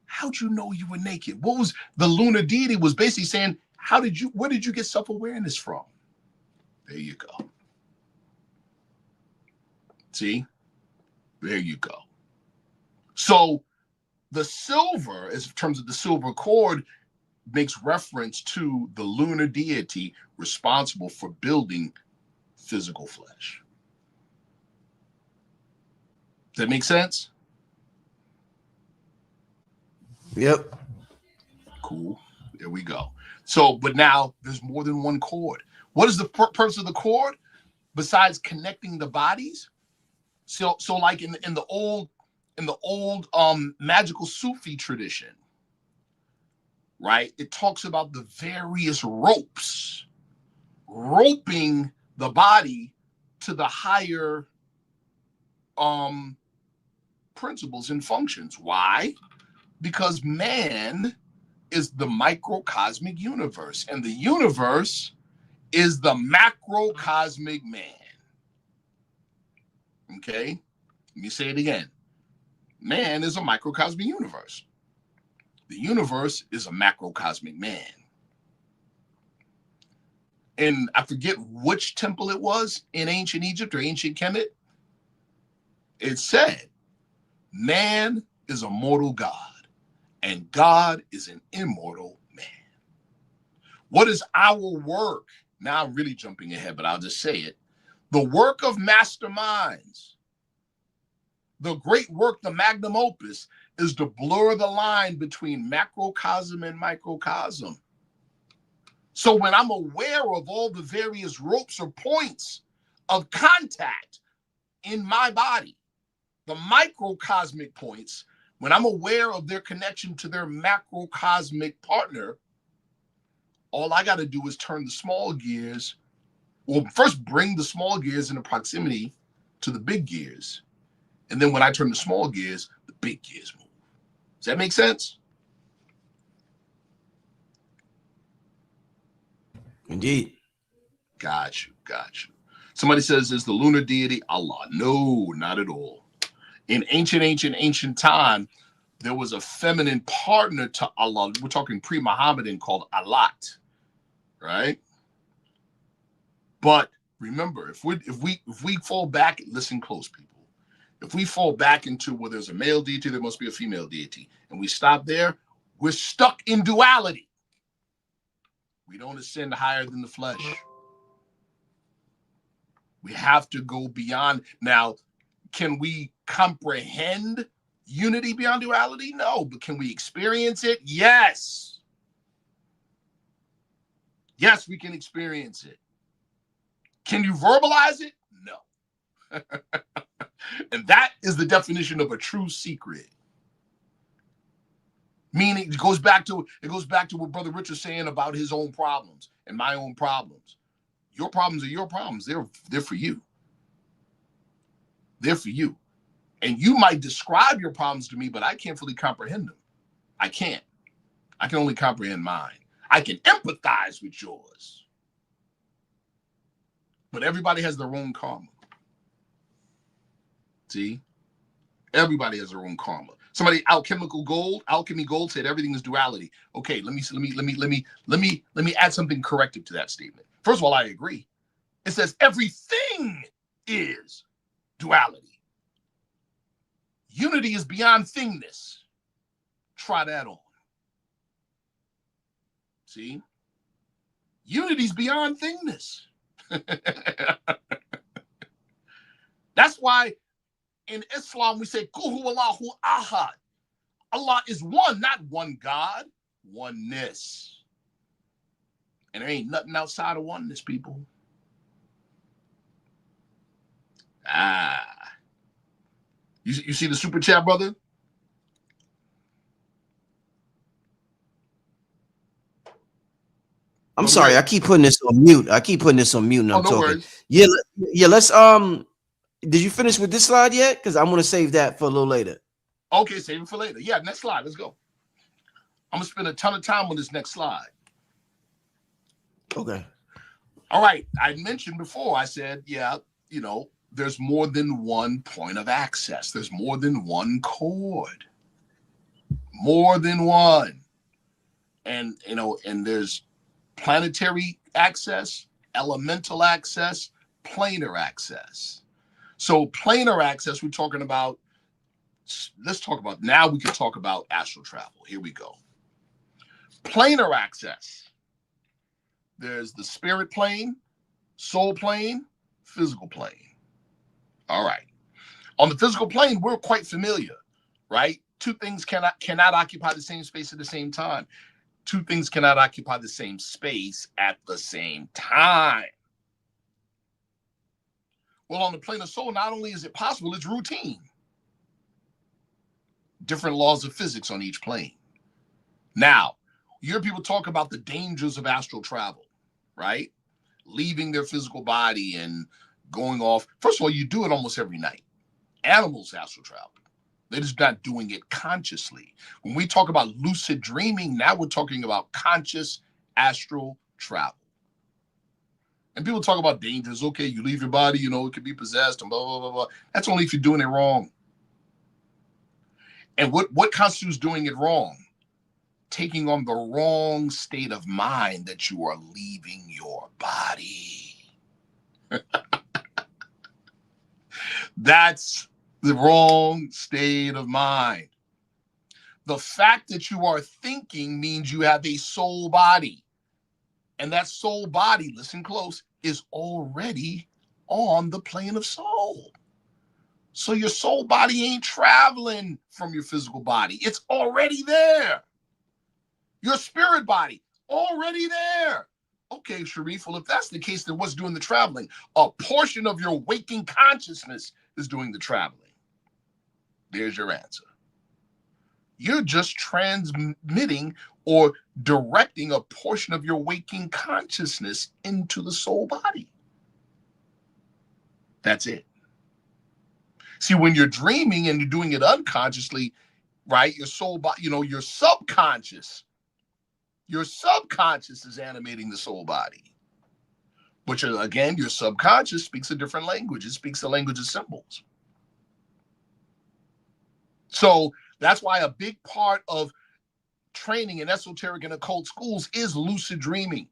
How'd you know you were naked? What was the lunar deity was basically saying, where did you get self-awareness from? There you go. See? There you go. So the silver, as in terms of the silver cord, makes reference to the lunar deity responsible for building physical flesh. Does that make sense? Yep. Cool. There we go. So, but now there's more than one cord. What is the purpose of the cord besides connecting the bodies? So like in the old magical Sufi tradition, right? It talks about the various ropes, roping the body to the higher principles and functions. Why? Because man is the microcosmic universe, and the universe is the macrocosmic man. Okay? Let me say it again. Man is a microcosmic universe. The universe is a macrocosmic man. And I forget which temple it was in ancient Egypt or ancient Kemet. It said, man is a mortal God, and God is an immortal man. What is our work? Now I'm really jumping ahead, but I'll just say it. The work of masterminds, the great work, the magnum opus, is to blur the line between macrocosm and microcosm. So when I'm aware of all the various ropes or points of contact in my body, the microcosmic points, when I'm aware of their connection to their macrocosmic partner, all I got to do is turn the small gears. Well, first bring the small gears into proximity to the big gears. And then when I turn the small gears, the big gears move. Does that make sense? Indeed. Got you. Somebody says, is the lunar deity Allah? No, not at all. In ancient time, there was a feminine partner to Allah. We're talking pre-Muhammadan, called Alat, right? But remember, if we fall back, listen close, people. If we fall back into where there's a male deity, there must be a female deity, and we stop there, we're stuck in duality. We don't ascend higher than the flesh. We have to go beyond. Now, can we comprehend unity beyond duality? No, but can we experience it? Yes. Yes, we can experience it. Can you verbalize it? No. And that is the definition of a true secret. Meaning it goes back to what Brother Rich was saying about his own problems and my own problems. Your problems are your problems. They're for you. They're for you. And you might describe your problems to me, but I can't fully comprehend them. I can't. I can only comprehend mine. I can empathize with yours. But everybody has their own karma. See? Everybody has their own karma. Somebody, alchemy gold said everything is duality. Okay, let me add something corrective to that statement. First of all, I agree. It says everything is duality. Unity is beyond thingness. Try that on. See? Unity is beyond thingness. That's why in Islam we say Kuhu Allahu Ahad. Allah is one, not one God, oneness. And there ain't nothing outside of oneness, people. You see the super chat, brother? I'm sorry, I keep putting this on mute. And I'm talking. Worries. Yeah, let's did you finish with this slide yet? Because I'm gonna save that for a little later. Okay, save it for later. Yeah, next slide. Let's go. I'm gonna spend a ton of time on this next slide. Okay. All right. I mentioned before, I said, yeah, there's more than one point of access. There's more than one chord. More than one. And there's planetary access, elemental access, planar access. So planar access, we're talking about, now we can talk about astral travel. Here we go. Planar access. There's the spirit plane, soul plane, physical plane. All right. On the physical plane, we're quite familiar, right? Two things cannot occupy the same space at the same time. Two things cannot occupy the same space at the same time. Well, on the plane of soul, not only is it possible, it's routine. Different laws of physics on each plane. Now, you hear people talk about the dangers of astral travel, right? Leaving their physical body and going off. First of all, you do it almost every night. Animals astral travel. They're just not doing it consciously. When we talk about lucid dreaming, now we're talking about conscious astral travel. And people talk about dangers. Okay, you leave your body, it could be possessed and blah, blah, blah, blah. That's only if you're doing it wrong. And what constitutes doing it wrong? Taking on the wrong state of mind that you are leaving your body. That's the wrong state of mind. The fact that you are thinking means you have a soul body. And that soul body, listen close, is already on the plane of soul. So your soul body ain't traveling from your physical body. It's already there. Your spirit body, already there. Okay, Sharif, well, if that's the case, then what's doing the traveling? A portion of your waking consciousness is doing the traveling. There's your answer. You're just transmitting or directing a portion of your waking consciousness into the soul body. That's it. See, when you're dreaming and you're doing it unconsciously, right? Your soul body, your subconscious is animating the soul body. But again, your subconscious speaks a different language. It speaks the language of symbols. So that's why a big part of training in esoteric and occult schools is lucid dreaming.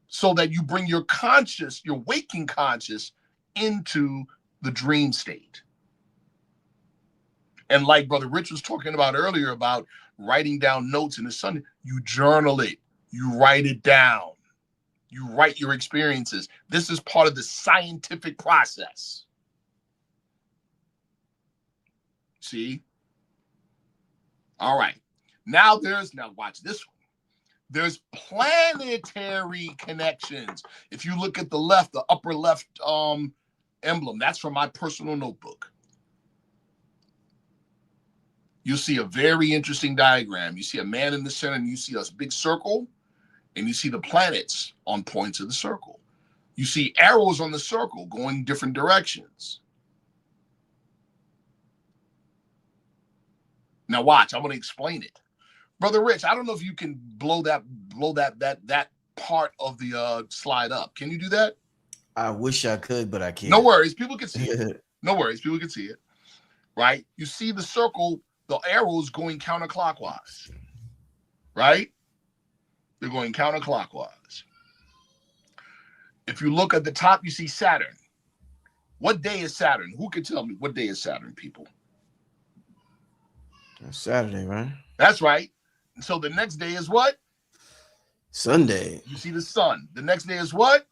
So that you bring your conscious, your waking conscious into the dream state. And like Brother Rich was talking about earlier about writing down notes in the sun, you journal it, you write it down, you write your experiences. This is part of the scientific process. See? All right. Now watch this one. There's planetary connections. If you look at the left, the upper left emblem, that's from my personal notebook. You'll see a very interesting diagram. You see a man in the center, and you see a big circle, and you see the planets on points of the circle. You see arrows on the circle going different directions. Now watch, I'm going to explain it. Brother Rich, I don't know if you can blow that part of the slide up. Can you do that? I wish I could, but I can't. No worries, people can see it. No worries, people can see it. Right? You see the circle, the arrows going counterclockwise. Right? They're going counterclockwise. If you look at the top, you see Saturn. What day is Saturn? Who can tell me what day is Saturn, people? That's Saturday, right? That's right. And so the next day is what? Sunday. You see the sun. The next day is what?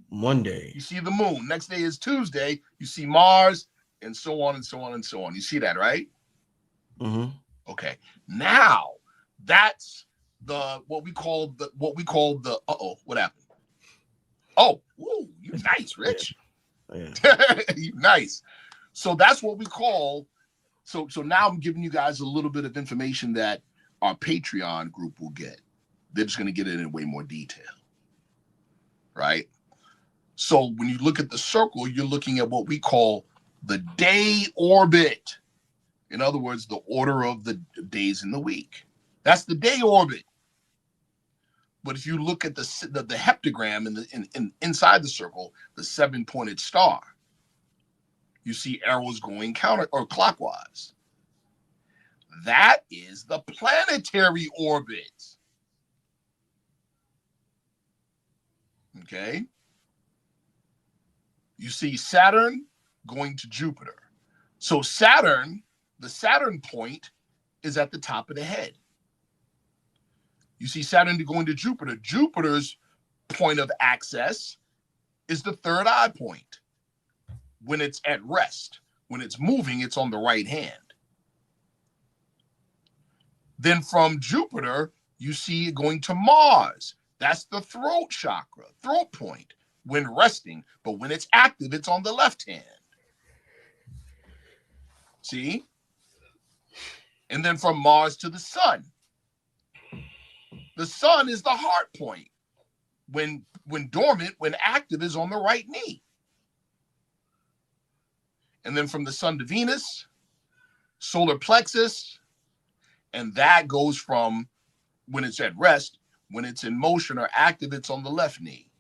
Monday. You see the moon. Next day is Tuesday. You see Mars, and so on and so on and so on. You see that, right? Mm-hmm. Okay. Now that's what we call the what happened? Oh, woo, you nice, Rich. Yeah. You nice. So that's what we call. So now I'm giving you guys a little bit of information that our Patreon group will get. They're just going to get it in way more detail, right? So when you look at the circle, you're looking at what we call the day orbit. In other words, the order of the days in the week. That's the day orbit. But if you look at the heptagram inside the circle, the 7-pointed star, you see arrows going counter or clockwise. That is the planetary orbit. Okay. You see Saturn going to Jupiter. So Saturn, the Saturn point is at the top of the head. You see Saturn going to Jupiter. Jupiter's point of access is the third eye point. When it's at rest, when it's moving, it's on the right hand. Then from Jupiter, you see it going to Mars. That's the throat chakra, throat point, when resting. But when it's active, it's on the left hand. See? And then from Mars to the sun. The sun is the heart point. When dormant, when active, is on the right knee. And then from the sun to Venus, solar plexus, and that goes from when it's at rest, when it's in motion or active, it's on the left knee.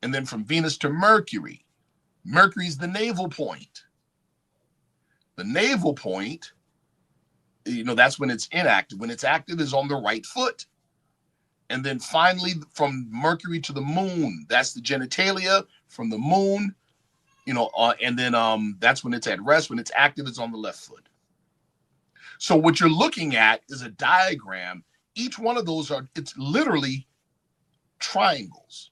And then from Venus to Mercury, Mercury's the navel point. The navel point, that's when it's inactive. When it's active, is on the right foot. And then finally, from Mercury to the moon, that's the genitalia. From the moon, and then that's when it's at rest. When it's active, it's on the left foot. So what you're looking at is a diagram. Each one of those it's literally triangles.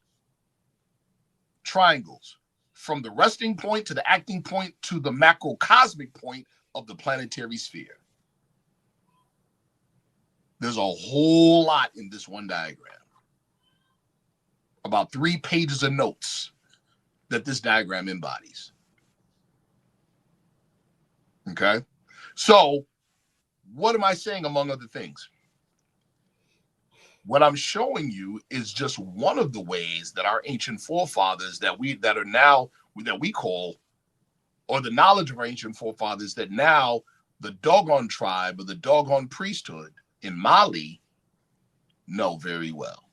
Triangles from the resting point to the acting point to the macrocosmic point of the planetary sphere. There's a whole lot in this one diagram. About 3 pages of notes that this diagram embodies. Okay? So, what am I saying among other things? What I'm showing you is just one of the ways that our ancient forefathers that we call, or the knowledge of our ancient forefathers that now the Dogon tribe or the Dogon priesthood in Mali know very well.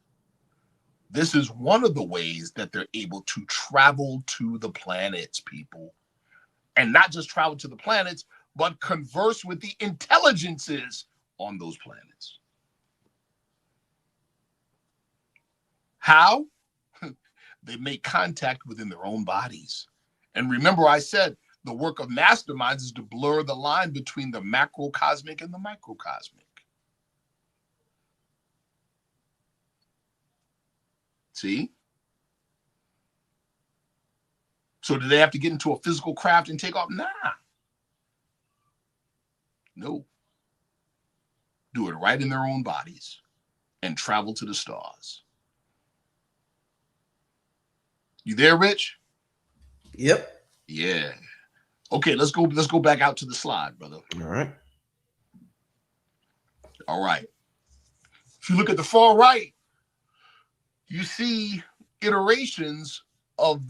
This is one of the ways that they're able to travel to the planets, people. And not just travel to the planets, but converse with the intelligences on those planets. How? They make contact within their own bodies. And remember, I said the work of masterminds is to blur the line between the macrocosmic and the microcosmic. See? So do they have to get into a physical craft and take off? Nah. No. Do it right in their own bodies and travel to the stars. You there, Rich? Yep. Yeah. Okay, let's go back out to the slide, brother. All right. All right. If you look at the far right, you see iterations of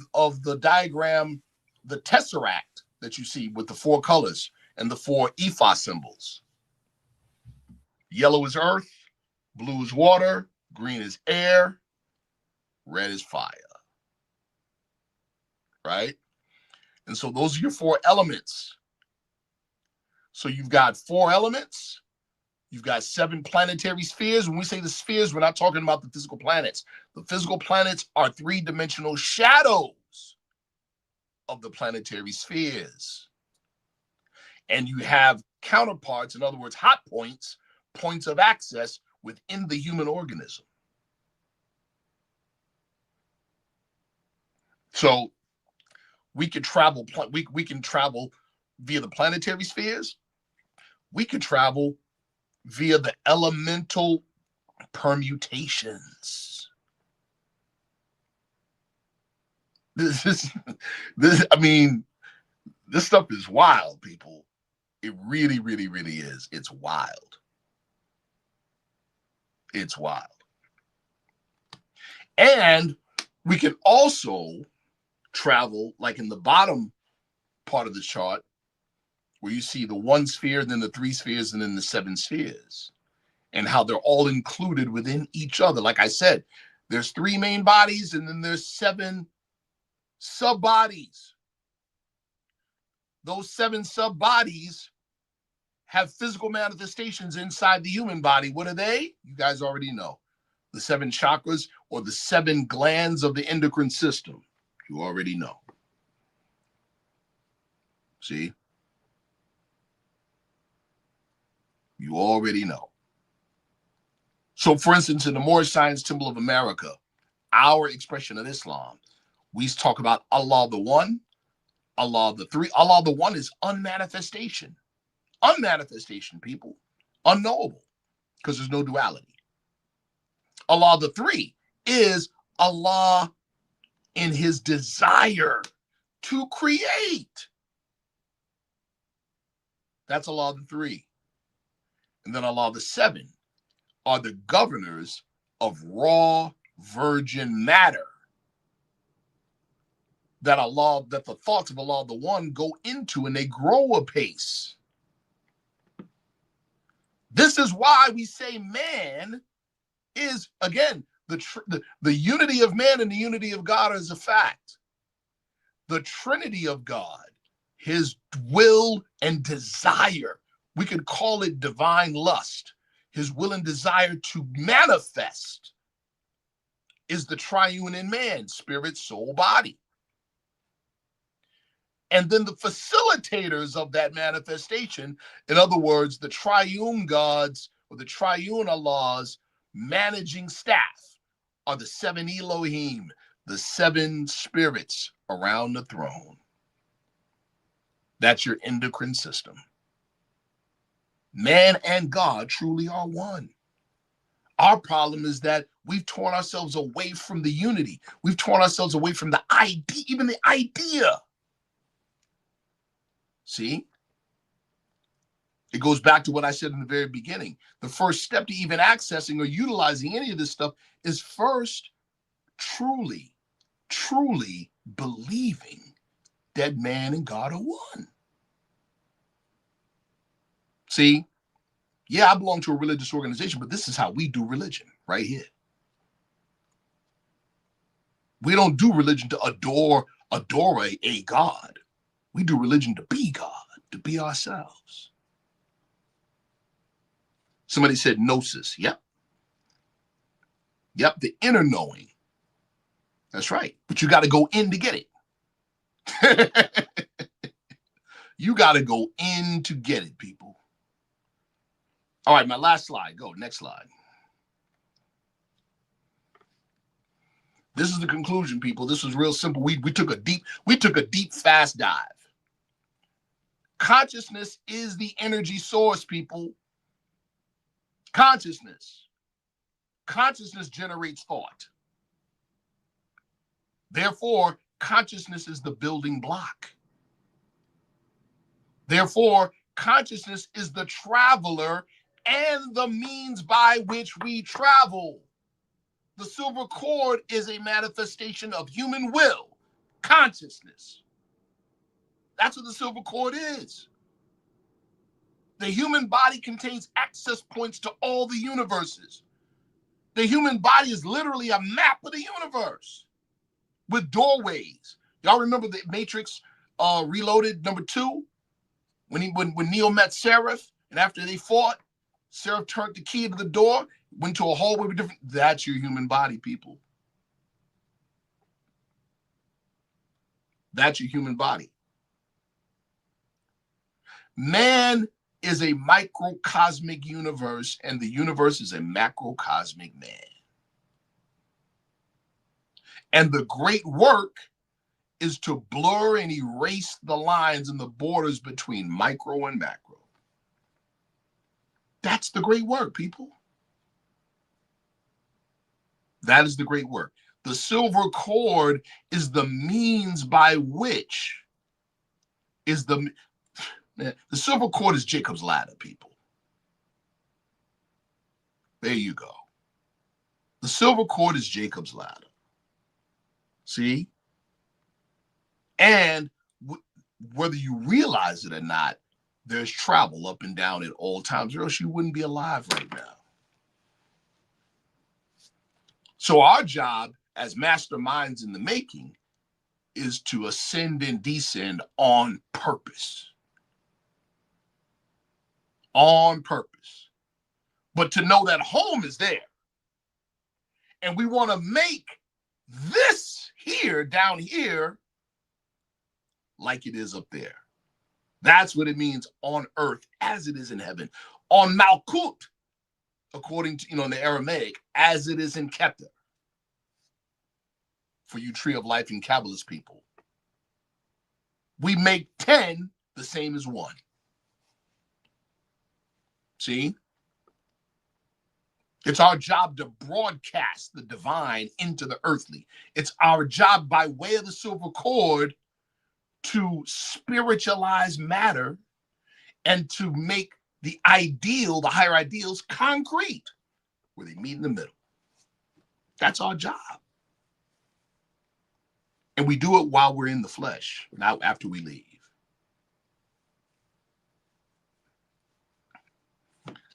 the diagram, the tesseract that you see with the 4 colors and the 4 ephah symbols. Yellow is earth, blue is water, green is air, red is fire. Right? And so those are your 4 elements. So you've got 4 elements. You've got 7 planetary spheres. When we say the spheres, we're not talking about the physical planets. The physical planets are 3-dimensional shadows of the planetary spheres. And you have counterparts, in other words, hot points, points of access within the human organism. So we can travel via the planetary spheres. We can travel via the elemental permutations. This stuff is wild, people. It really, really, really is. It's wild. It's wild. And we can also travel, like in the bottom part of the chart, where you see the 1 sphere, then the 3 spheres, and then the 7 spheres, and how they're all included within each other. Like I said, there's 3 main bodies, and then there's 7 sub-bodies. Those 7 sub-bodies have physical manifestations inside the human body. What are they? You guys already know. The 7 chakras, or the 7 glands of the endocrine system. You already know. See? You already know. So, for instance, in the Moorish Science Temple of America, our expression of Islam, we talk about Allah the One, Allah the Three. Allah the One is unmanifestation. Unmanifestation, people. Unknowable, because there's no duality. Allah the Three is Allah in his desire to create. That's Allah the Three. And then Allah the Seven are the governors of raw virgin matter that the thoughts of Allah the One go into, and they grow apace. This is why we say man is, again, the unity of man and the unity of God is a fact. The Trinity of God, his will and desire, we could call it divine lust, his will and desire to manifest, is the triune in man, spirit, soul, body. And then the facilitators of that manifestation, in other words, the triune gods or the triune Allahs managing staff, are the 7 Elohim, the 7 spirits around the throne. That's your endocrine system. Man and God truly are one. Our problem is that we've torn ourselves away from the unity. We've torn ourselves away from the idea, even the idea. See? It goes back to what I said in the very beginning. The first step to even accessing or utilizing any of this stuff is first truly, truly believing that man and God are one. See? Yeah, I belong to a religious organization, but this is how we do religion right here. We don't do religion to adore a God. We do religion to be God, to be ourselves. Somebody said gnosis. Yep. Yep, the inner knowing. That's right. But you got to go in to get it. You got to go in to get it, people. All right, my last slide. Go, next slide. This is the conclusion, people. This was real simple. We took a deep, fast dive. Consciousness is the energy source, people. Consciousness. Consciousness generates thought. Therefore, consciousness is the building block. Therefore, consciousness is the traveler and the means by which we travel. The silver cord is a manifestation of human will, consciousness. That's what the silver cord is. The human body contains access points to all the universes. The human body is literally a map of the universe with doorways. Y'all remember the Matrix Reloaded #2? When Neo met Sharif, and after they fought, Sharif turned the key to the door, went to a hallway with different. That's your human body, people. That's your human body. Man is a microcosmic universe, and the universe is a macrocosmic man. And the great work is to blur and erase the lines and the borders between micro and macro. That's the great work, people. That is the great work. The silver cord is the means by which the silver cord is Jacob's ladder, people. There you go. The silver cord is Jacob's ladder. See? And whether you realize it or not, there's travel up and down at all times, or else you wouldn't be alive right now. So our job as masterminds in the making is to ascend and descend on purpose. On purpose. But to know that home is there. And we want to make this here, down here, like it is up there. That's what it means on earth as it is in heaven. On Malkut, according to, in the Aramaic, as it is in Keter. For you Tree of Life and Kabbalist people. We make 10 the same as 1. See? It's our job to broadcast the divine into the earthly. It's our job by way of the silver cord to spiritualize matter and to make the ideal, the higher ideals, concrete, where they meet in the middle. That's our job. And we do it while we're in the flesh, not after we leave.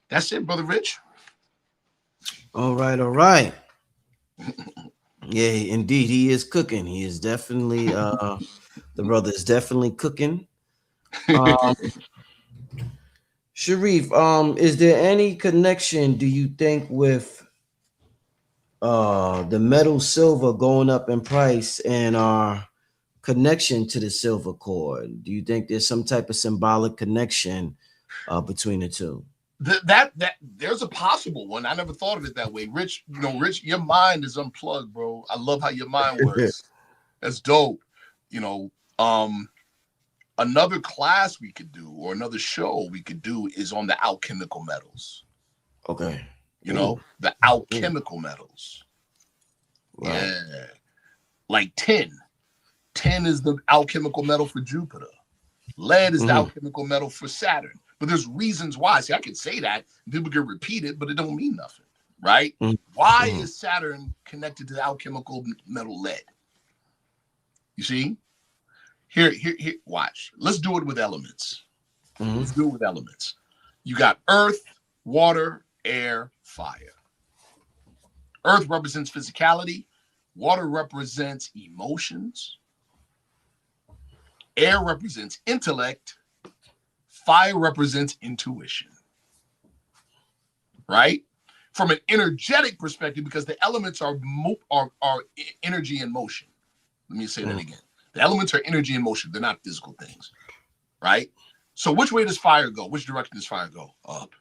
That's it, Brother Rich. All right, all right. Yeah, indeed, he is cooking. He is definitely, the brother is definitely cooking. Sharif, is there any connection, do you think, with the metal silver going up in price and our connection to the silver cord? Do you think there's some type of symbolic connection between the two? That there's a possible one. I never thought of it that way. Rich, Rich, your mind is unplugged, bro. I love how your mind works. That's dope. Another class we could do, or another show we could do, is on the alchemical metals. Okay. The alchemical metals. Right. Yeah. Like tin. Tin is the alchemical metal for Jupiter. Lead is the alchemical metal for Saturn. But there's reasons why. See, I can say that, people can repeat it, but it don't mean nothing, right? Why is Saturn connected to the alchemical metal lead? You see? Here, watch. Let's do it with elements. Let's do it with elements. You got earth, water, air, fire. Earth represents physicality. Water represents emotions. Air represents intellect. Fire represents intuition. Right? From an energetic perspective, because the elements are energy and motion. Let me say that again. The elements are energy and motion. They're not physical things. Right? So which way does fire go? Which direction does fire go? Up.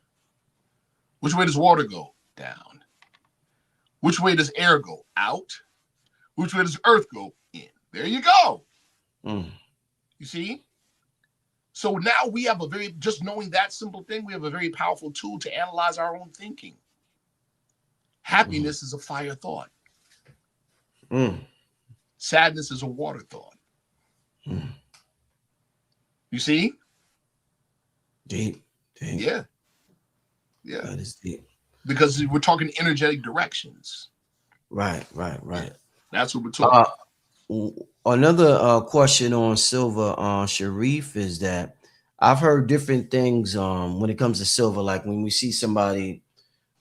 Which way does water go? Down. Which way does air go? Out. Which way does earth go? In. There you go. You see? So now we have just knowing that simple thing, we have a very powerful tool to analyze our own thinking. Happiness is a fire thought. Sadness is a water thought. You see? Deep. Yeah. That is deep. Because we're talking energetic directions. Right. That's what we're talking about. Another question on silver, Sharif, is that I've heard different things when it comes to silver. Like when we see somebody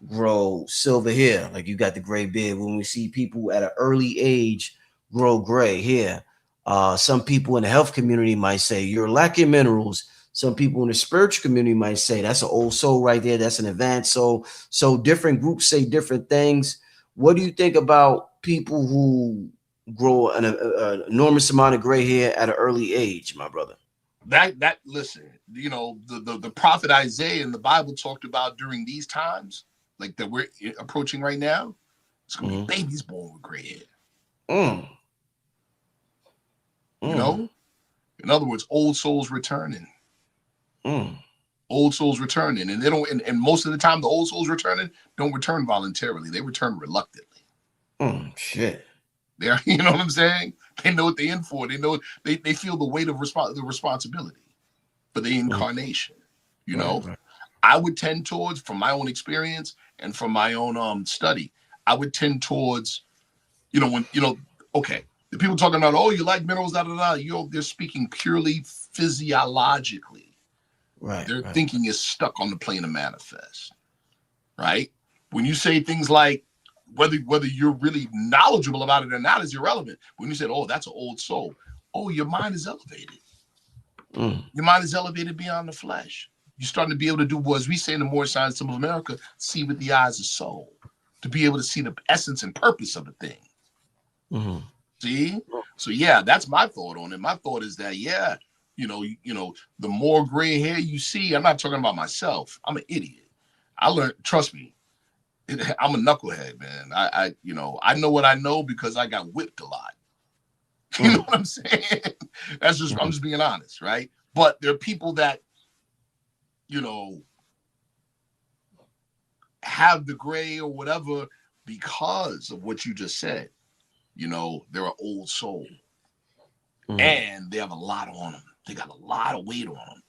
grow silver hair, like you got the gray beard. When we see people at an early age grow gray hair, some people in the health community might say you're lacking minerals. Some people in the spiritual community might say that's an old soul right there. That's an advanced soul. So different groups say different things. What do you think about people who grow an enormous amount of gray hair at an early age, my brother? That listen, you know, the prophet Isaiah in the Bible talked about during these times, like that we're approaching right now. It's gonna be babies born with gray hair. You know, in other words, old souls returning. Old souls returning, and they don't. And most of the time, the old souls returning don't return voluntarily; they return reluctantly. Shit. They're, you know what I'm saying? They know what they're in for. They know they feel the weight of the responsibility for the incarnation. You know, right. I would tend towards, from my own experience and from my own study, I would tend towards, you know, okay, the people talking about, oh, you like minerals, they're speaking purely physiologically. Right. Their thinking is stuck on the plane of manifest. Right? When you say things like whether you're really knowledgeable about it or not is irrelevant. When you said, oh, that's an old soul. Oh, your mind is elevated. Your mind is elevated beyond the flesh. You're starting to be able to do, as we say in the Moorish Science Temple of America, see with the eyes of soul, to be able to see the essence and purpose of a thing. See? So yeah, that's my thought on it. My thought is that, yeah, you know, the more gray hair you see, I'm not talking about myself. I'm an idiot. I learned, trust me, I'm a knucklehead, man. I know what I know because I got whipped a lot. You know what I'm saying? That's just, I'm just being honest, right? But there are people that, you know, have the gray or whatever because of what you just said. You know, they're an old soul. And they have a lot on them. They got a lot of weight on them.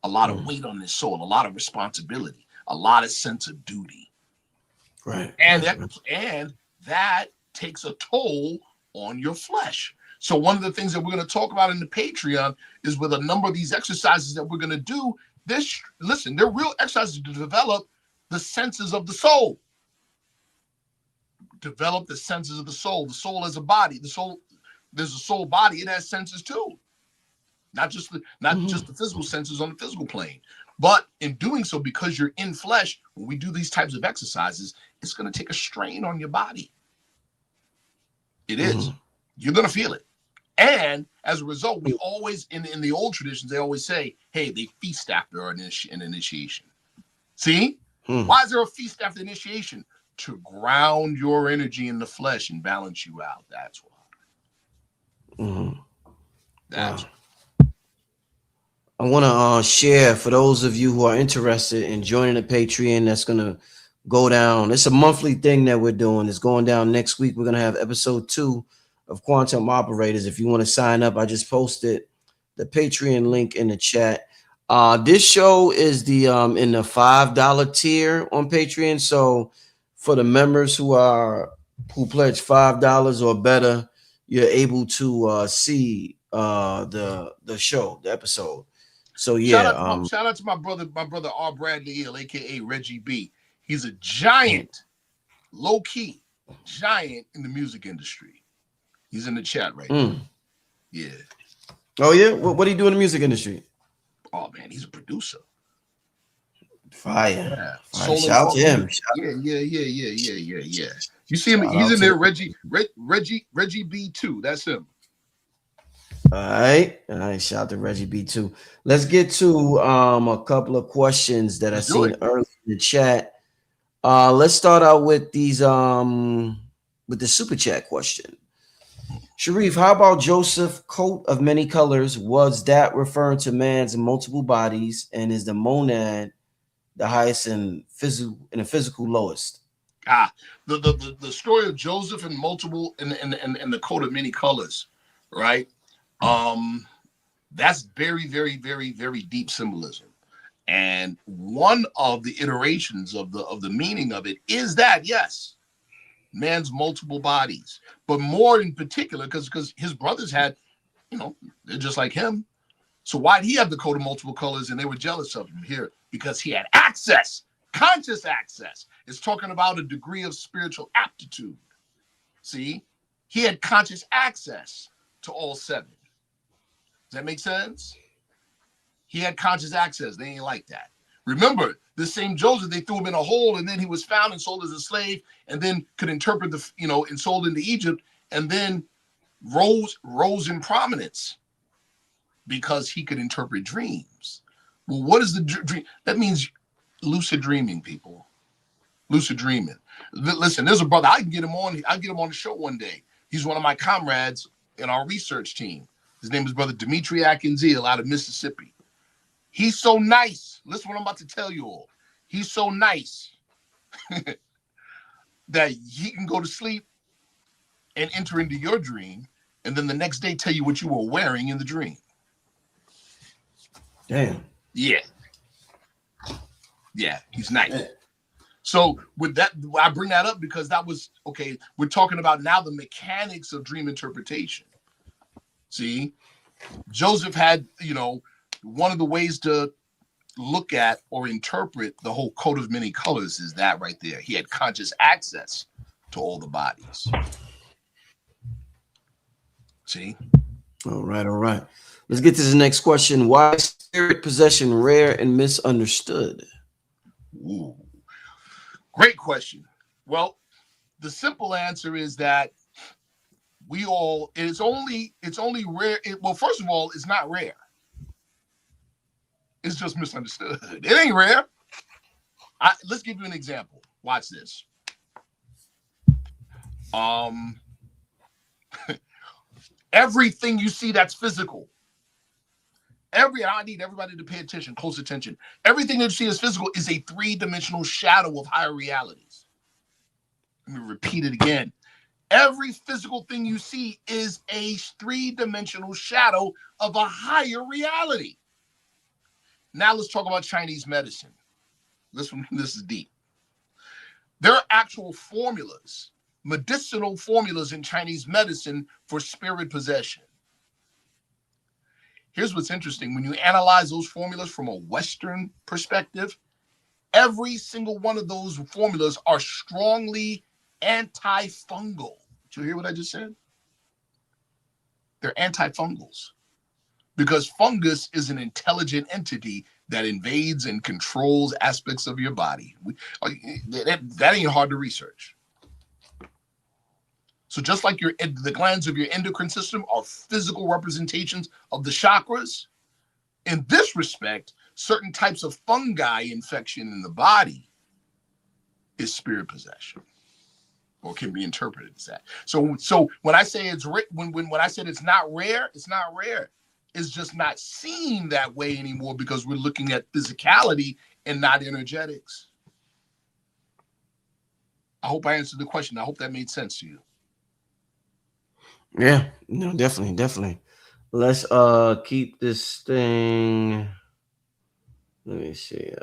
A lot of weight on their soul, a lot of responsibility, a lot of sense of duty. Right. And that takes a toll on your flesh. So one of the things that we're going to talk about in the Patreon is with a number of these exercises that we're going to do. They're real exercises to develop the senses of the soul. Develop the senses of the soul. The soul as a body. The soul, there's a soul body. It has senses too. Not just the physical senses on the physical plane. But in doing so, because you're in flesh, when we do these types of exercises, it's going to take a strain on your body. It is. You're going to feel it. And as a result, we always, in the old traditions, they always say, hey, they feast after an initiation. See? Why is there a feast after initiation? To ground your energy in the flesh and balance you out. That's why. That's why. I want to share for those of you who are interested in joining the Patreon. That's going to go down. It's a monthly thing that we're doing. It's going down next week. We're going to have episode 2 of Quantum Operators. If you want to sign up, I just posted the Patreon link in the chat. This show is the in the $5 tier on Patreon. So for the members who pledge $5 or better, you're able to see the show, the episode. So yeah, shout out to my brother R. Bradley Hill, aka Reggie B. He's a giant, low key giant in the music industry. He's in the chat right now. Yeah. Oh yeah, what do you do in the music industry? Oh man, he's a producer. Fire. Yeah, Fire. solo. Shout out to him. Yeah. You see him? Shout He's out in to there. the Reggie B2. That's him. All right. Shout out to Reggie B2. Let's get to a couple of questions that I Let's do seen it. earlier in the chat. Let's start out with these with the super chat question. Sharif, how about Joseph coat of many colors? Was that referring to man's multiple bodies, and is the monad the highest and the physical lowest? The story of Joseph and multiple and the coat of many colors, right? That's very, very, very, very deep symbolism. And one of the iterations of the meaning of it is that, yes, man's multiple bodies, but more in particular because his brothers had, they're just like him. So why'd he have the coat of multiple colors and they were jealous of him? Here, because he had access, conscious access. It's talking about a degree of spiritual aptitude. See, he had conscious access to all seven. Does that make sense? He had conscious access. They ain't like that. Remember, this same Joseph, they threw him in a hole, and then he was found and sold as a slave, and then could interpret and sold into Egypt, and then rose in prominence because he could interpret dreams. Well, what is the dream? That means lucid dreaming, people. Lucid dreaming. Listen, there's a brother. I can get him on. I'll get him on the show one day. He's one of my comrades in our research team. His name is Brother Dimitri Akinzil out of Mississippi. He's so nice. Listen what I'm about to tell you all. He's so nice that he can go to sleep and enter into your dream, and then the next day tell you what you were wearing in the dream. Damn. Yeah, he's nice. So with that, I bring that up because that was, okay, we're talking about now the mechanics of dream interpretation. See, Joseph had, one of the ways to look at or interpret the whole coat of many colors is that right there. He had conscious access to all the bodies. See? All right. Let's get to the next question. Why is spirit possession rare and misunderstood? Ooh. Great question. Well, the simple answer is that it's only rare. Well, first of all, it's not rare. It's just misunderstood. It ain't rare. Let's give you an example. Watch this. Everything you see that's physical. I need everybody to pay attention, close attention. Everything that you see as physical is a three-dimensional shadow of higher realities. Let me repeat it again. Every physical thing you see is a three-dimensional shadow of a higher reality. Now let's talk about Chinese medicine. This is deep. There are actual formulas, medicinal formulas in Chinese medicine for spirit possession. Here's what's interesting. When you analyze those formulas from a Western perspective, every single one of those formulas are strongly antifungal. Did you hear what I just said? They're antifungals because fungus is an intelligent entity that invades and controls aspects of your body. That ain't hard to research. So just like the glands of your endocrine system are physical representations of the chakras, in this respect, certain types of fungi infection in the body is spirit possession, or can be interpreted as that. So when I say when I said it's not rare, it's not rare. It's just not seen that way anymore because we're looking at physicality and not energetics. I hope I answered the question. I hope that made sense to you. Yeah, no, definitely. Let's keep this thing. Let me see.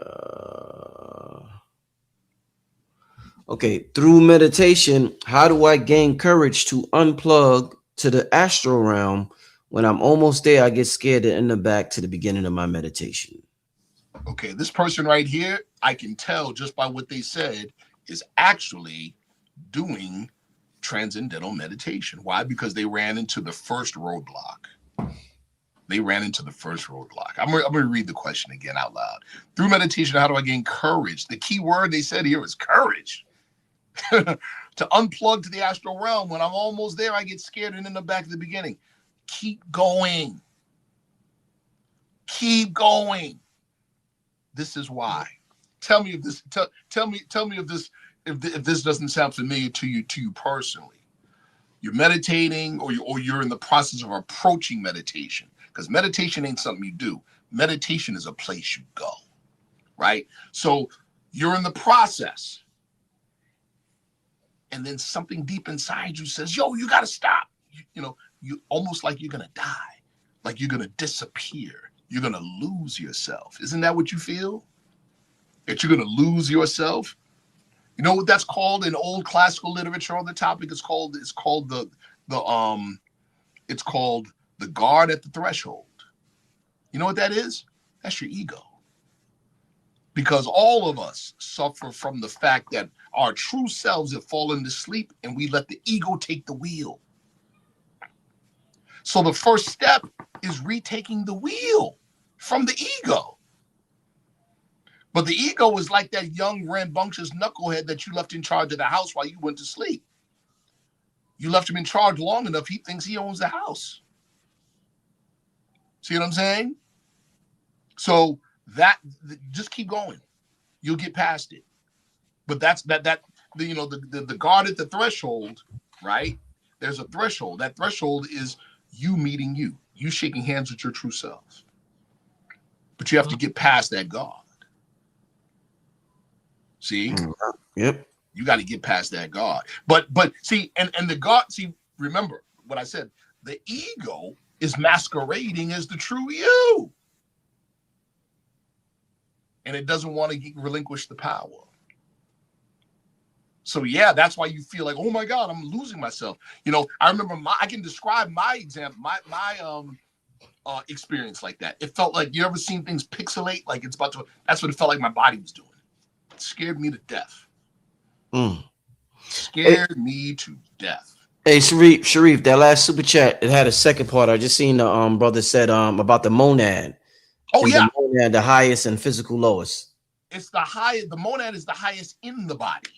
Okay, through meditation, how do I gain courage to unplug to the astral realm? When I'm almost there, I get scared to enter back to the beginning of my meditation. Okay, this person right here, I can tell just by what they said, is actually doing transcendental meditation. Why? Because they ran into the first roadblock. They ran into the first roadblock. I'm going to read the question again out loud. Through meditation, how do I gain courage? The key word they said here is courage. To unplug to the astral realm. When I'm almost there, I get scared and end up back at the beginning. Keep going. Keep going. This is why. Tell me if this. Tell me if this. If this doesn't sound familiar to you personally. You're meditating, or you're in the process of approaching meditation. Because meditation ain't something you do. Meditation is a place you go, right? So you're in the process. And then something deep inside you says, yo, you got to stop. You almost like you're going to die. Like you're going to disappear. You're going to lose yourself. Isn't that what you feel? That you're going to lose yourself? You know what that's called in old classical literature on the topic? It's called the guard at the threshold. You know what that is? That's your ego. Because all of us suffer from the fact that our true selves have fallen to sleep and we let the ego take the wheel. So the first step is retaking the wheel from the ego. But the ego is like that young rambunctious knucklehead that you left in charge of the house while you went to sleep. You left him in charge long enough, he thinks he owns the house. See what I'm saying? So just keep going. You'll get past it. But that's the guard at the threshold, right? There's a threshold. That threshold is you meeting you shaking hands with your true self. But you have to get past that guard. See? Yep. You got to get past that guard. But see, and the guard, see, remember what I said, the ego is masquerading as the true you. And it doesn't want to relinquish the power. So yeah, that's why you feel like, oh my God, I'm losing myself. I remember I can describe my example, my experience like that. It felt like, you ever seen things pixelate? Like it's about to, that's what it felt like my body was doing. It scared me to death. Scared me to death. Hey, Sharif, that last super chat, it had a second part. I just seen the brother said about the monad. Oh yeah, the monad, the highest and physical lowest. It's the highest. The monad is the highest in the body.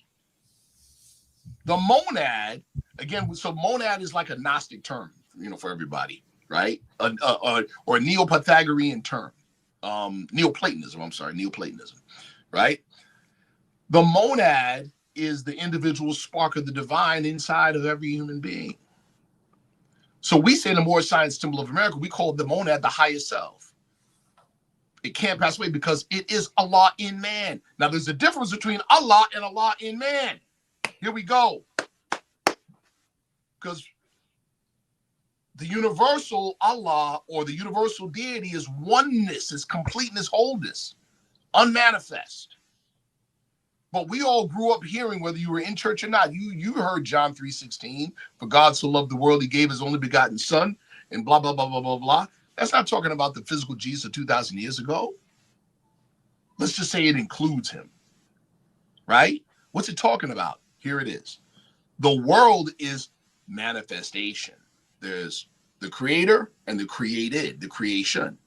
The monad, again, so monad is like a Gnostic term, for everybody, right? Or a Neo-Pythagorean term, Neoplatonism. I'm sorry, Neoplatonism, right? The monad is the individual spark of the divine inside of every human being. So we say in the Moorish Science Temple of America, we call the monad the highest self. It can't pass away because it is Allah in man. Now, there's a difference between Allah and Allah in man. Here we go. Because the universal Allah or the universal deity is oneness, is completeness, wholeness, unmanifest. But we all grew up hearing, whether you were in church or not, you heard John 3:16, for God so loved the world, he gave his only begotten son, and blah, blah, blah, blah, blah, blah. That's not talking about the physical Jesus of 2,000 years ago. Let's just say it includes him, right? What's it talking about? Here it is. The world is manifestation. There's the creator and the created, the creation.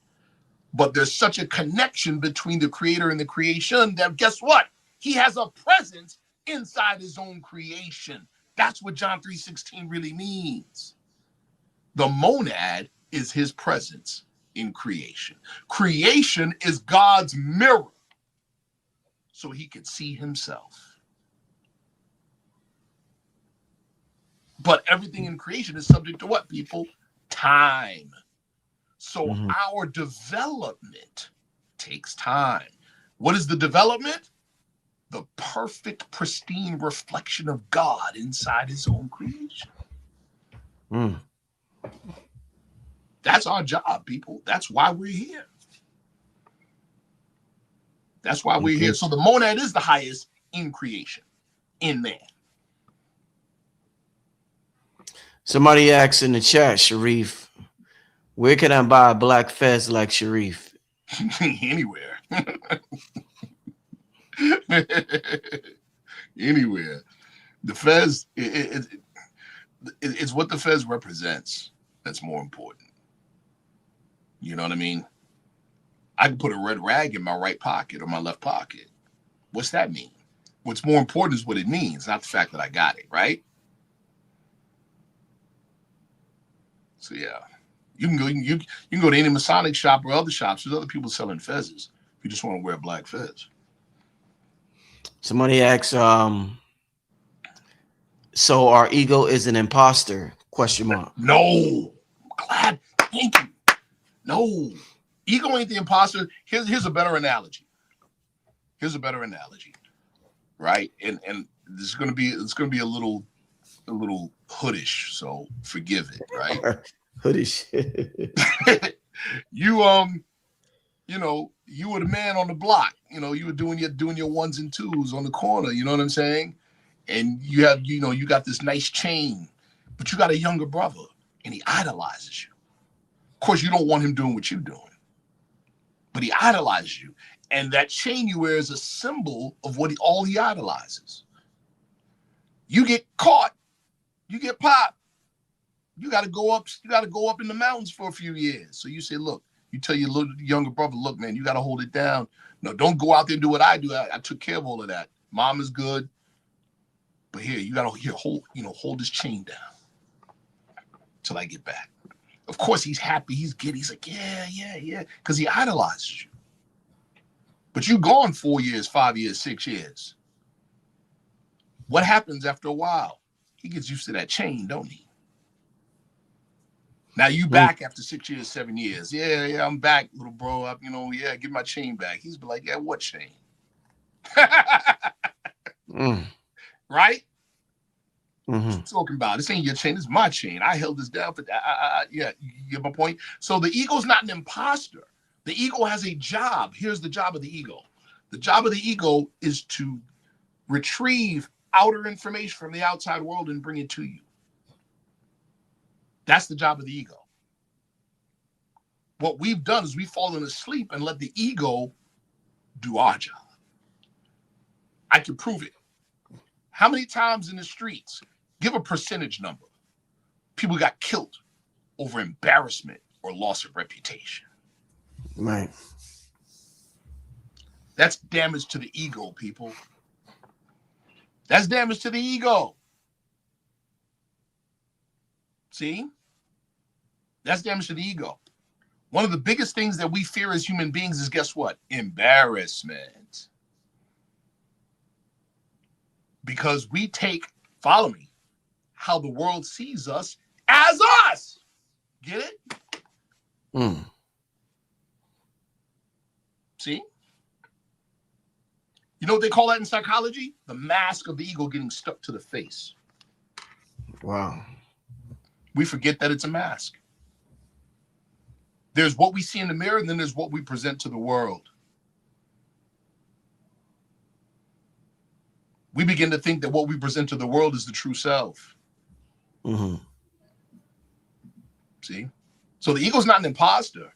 But there's such a connection between the creator and the creation that guess what? He has a presence inside his own creation. That's what John 3:16 really means. The monad is his presence in creation. Creation is God's mirror so he can see himself. But everything in creation is subject to what, people? Time. So our development takes time. What is the development? The perfect, pristine reflection of God inside his own creation. That's our job, people. That's why we're here. That's why we're here. So the monad is the highest in creation, in man. Somebody asked in the chat, Sharif, where can I buy a black fez like Sharif? Anywhere. Anywhere. The fez, it's what the fez represents that's more important. You know what I mean? I can put a red rag in my right pocket or my left pocket. What's that mean? What's more important is what it means, not the fact that I got it, right? So yeah, you can go to any Masonic shop or other shops. There's other people selling fezzes. If you just want to wear a black fez. Somebody asks, so our ego is an imposter? Question mark. No, glad. Thank you. No, ego ain't the imposter. Here's a better analogy. Right? And this is gonna be a little hoodish, so forgive it, right? Hoodish. You you were the man on the block. You were doing your ones and twos on the corner. You know what I'm saying? And you have you got this nice chain, but you got a younger brother, and he idolizes you. Of course, you don't want him doing what you're doing, but he idolizes you. And that chain you wear is a symbol of all he idolizes. You get caught, you get popped. You got to go up in the mountains for a few years. So you say, look, you tell your little younger brother, look, man, you got to hold it down. No, don't go out there and do what I do. I took care of all of that. Mom is good, but here you got to hold this chain down till I get back. Of course, he's happy. He's giddy. He's like, yeah, because he idolizes you. But you gone 4 years, 5 years, 6 years. What happens after a while? He gets used to that chain, don't he? Now you back after 6 years, 7 years. Yeah, I'm back, little bro. Give my chain back. He's be like, yeah, what chain? Right? What you talking about? This ain't your chain. This is my chain. I held this down for that. Yeah, you get my point? So the ego's not an imposter. The ego has a job. Here's the job of the ego. The job of the ego is to retrieve outer information from the outside world and bring it to you. That's the job of the ego. What we've done is we've fallen asleep and let the ego do our job. I can prove it. How many times in the streets, give a percentage number, people got killed over embarrassment or loss of reputation? Right. That's damage to the ego, people. That's damage to the ego. See? That's damage to the ego. One of the biggest things that we fear as human beings is, guess what? Embarrassment. Because we take, follow me, how the world sees us as us. Get it? See? You know what they call that in psychology? The mask of the ego getting stuck to the face. Wow. We forget that it's a mask. There's what we see in the mirror, and then there's what we present to the world. We begin to think that what we present to the world is the true self. See? So the ego's not an imposter.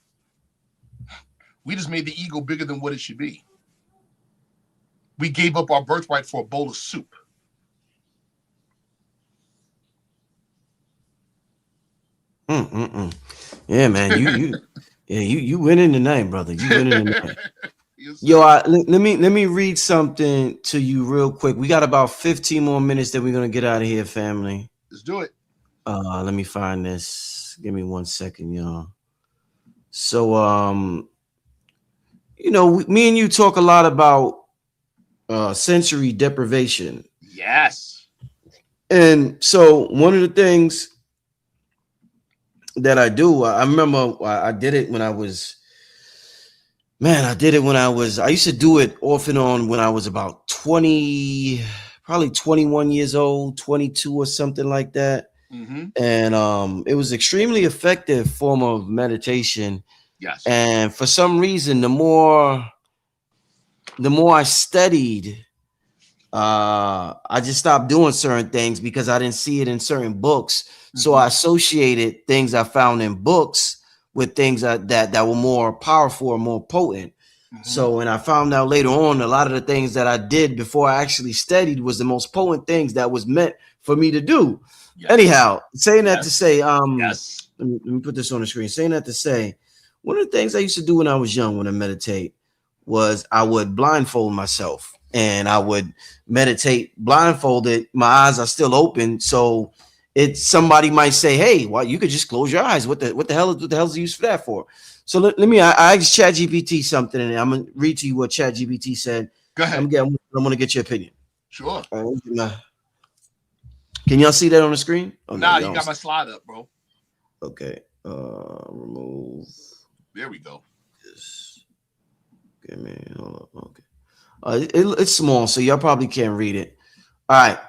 We just made the ego bigger than what it should be. We gave up our birthright for a bowl of soup. Yeah, man, you winning tonight, brother. You winning tonight. Yo, let me read something to you real quick. We got about 15 more minutes that we're gonna get out of here, family. Let's do it. Let me find this. Give me 1 second, y'all. So, me and you talk a lot about sensory deprivation. Yes. And so one of the things that I do, I remember I did it when I was, I used to do it off and on when I was about 20, probably 21 years old, 22 or something like that. And it was extremely effective form of meditation. Yes. And for some reason, the more I studied, I just stopped doing certain things because I didn't see it in certain books. So I associated things I found in books with things that were more powerful or more potent. So, and I found out later on, a lot of the things that I did before I actually studied was the most potent things that was meant for me to do. Yes. Anyhow, saying that to say, let me put this on the screen. Saying that to say, One of the things I used to do when I was young, when I meditate, was I would blindfold myself and I would meditate blindfolded. My eyes are still open, so somebody might say, "Hey, well, you could just close your eyes. What the hell is the use for that for?" So let me. I asked ChatGPT something, and I'm gonna read to you what ChatGPT said. Go ahead. I'm gonna get your opinion. Sure. Can y'all see that on the screen? Oh, nah, you got my slide up, bro. Okay. Remove. There we go. Okay, man. Hold on. Okay. It's small, so y'all probably can't read it. All right.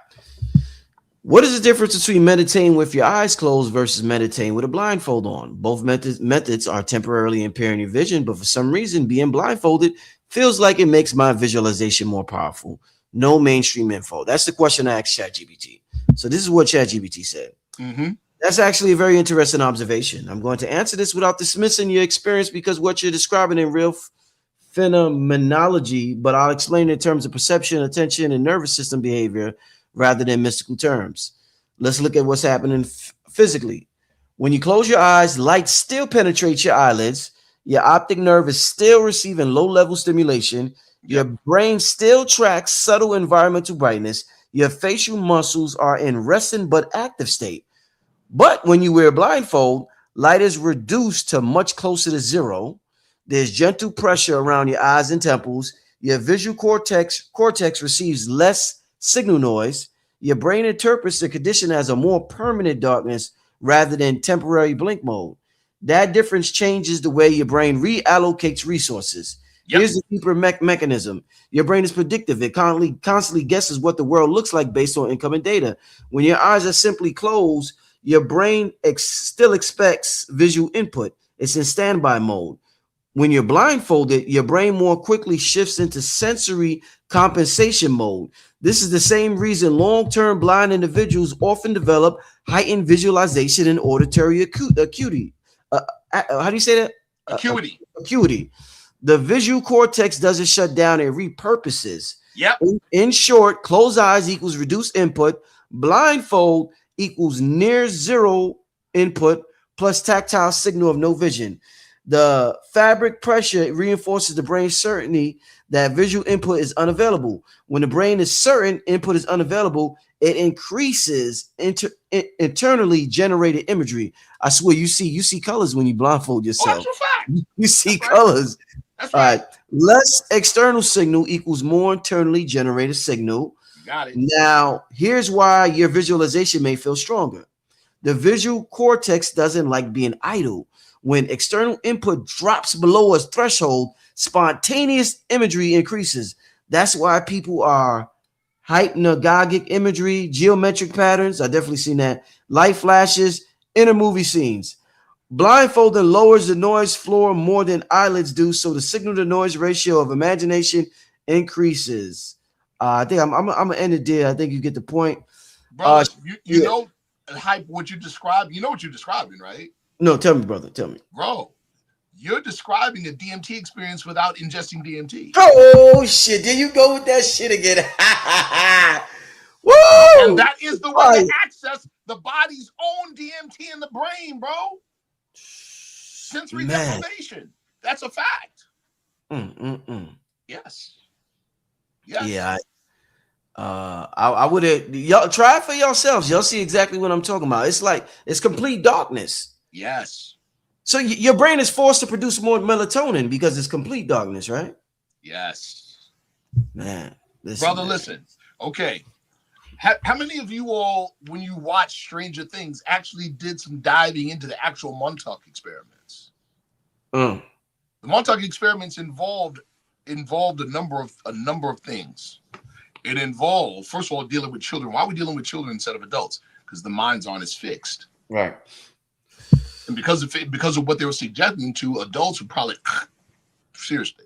What is the difference between meditating with your eyes closed versus meditating with a blindfold on? Both methods are temporarily impairing your vision, but for some reason, being blindfolded feels like it makes my visualization more powerful. No mainstream info. That's the question I asked ChatGPT. So this is what ChatGPT said. Mm-hmm. That's actually a very interesting observation. I'm going to answer this without dismissing your experience because what you're describing in real phenomenology, but I'll explain it in terms of perception, attention, and nervous system behavior rather than mystical terms. Let's look at what's happening physically. When you close your eyes, light still penetrates your eyelids. Your optic nerve is still receiving low-level stimulation. Your brain still tracks subtle environmental brightness. Your facial muscles are in resting but active state. But when you wear a blindfold, light is reduced to much closer to zero. There's gentle pressure around your eyes and temples. Your visual cortex receives less signal noise. Your brain interprets the condition as a more permanent darkness rather than temporary blink mode. That difference changes the way your brain reallocates resources. Here's the deeper mechanism. Your brain is predictive. It constantly guesses what the world looks like based on incoming data. When your eyes are simply closed, your brain still expects visual input. It's in standby mode. When you're blindfolded, your brain more quickly shifts into sensory compensation mode. This is the same reason long-term blind individuals often develop heightened visualization and auditory acuity. How do you say that? Acuity. The visual cortex doesn't shut down, it repurposes. Yep. In short, closed eyes equals reduced input. Blindfold equals near zero input plus tactile signal of no vision. The fabric pressure reinforces the brain's certainty that visual input is unavailable. When the brain is certain input is unavailable, it increases internally generated imagery. I swear, you see colors when you blindfold yourself. You see colors. That's All right. right. Less external signal equals more internally generated signal. Got it. Now, here's why your visualization may feel stronger. The visual cortex doesn't like being idle. When external input drops below a threshold, spontaneous imagery increases. That's why people are hypnagogic imagery, geometric patterns. I definitely seen that. Light flashes, inner movie scenes. Blindfolding lowers the noise floor more than eyelids do, so the signal to noise ratio of imagination increases. I think I'm gonna end it there. I think you get the point. Brother, you know hype what you describe. You know what you're describing, right? No, tell me, brother. Tell me. Bro, you're describing a DMT experience without ingesting DMT. Oh, shit. There you go with that shit again. Woo! And that is the way to access the body's own DMT in the brain, bro. Sensory deprivation. That's a fact. Yes. Yeah. I would have y'all try it for yourselves. Y'all see exactly what I'm talking about. It's like it's complete darkness. Yes. So your brain is forced to produce more melatonin because it's complete darkness, right? Yes. Man, brother, listen. Okay. How many of you all, when you watch Stranger Things, actually did some diving into the actual Montauk experiments? The Montauk experiments involved a number of things. It involved, first of all, dealing with children. Why are we dealing with children instead of adults? Because the minds aren't as fixed. Right. And because of what they were suggesting to adults, would probably seriously,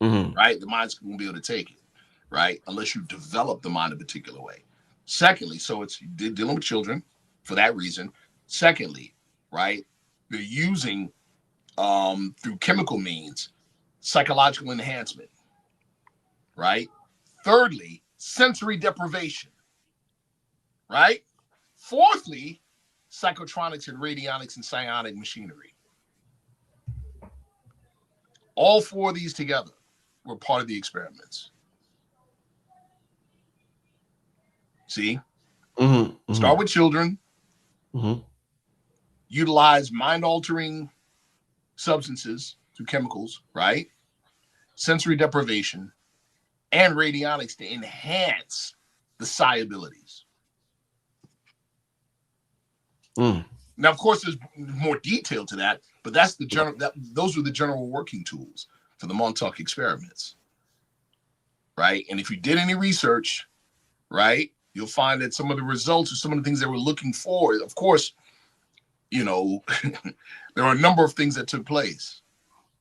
right? The minds won't be able to take it, right? Unless you develop the mind a particular way. Secondly, so it's dealing with children for that reason. Secondly, right? They're using through chemical means psychological enhancement, right? Thirdly, sensory deprivation, right? Fourthly, psychotronics and radionics and psionic machinery. All four of these together were part of the experiments. See? Start with children. Utilize mind-altering substances through chemicals, right? Sensory deprivation and radionics to enhance the psi abilities. Now, of course, there's more detail to that, but that's the general. Those are the general working tools for the Montauk experiments, right? And if you did any research, right, you'll find that some of the results or some of the things they were looking for, of course, you know, there are a number of things that took place.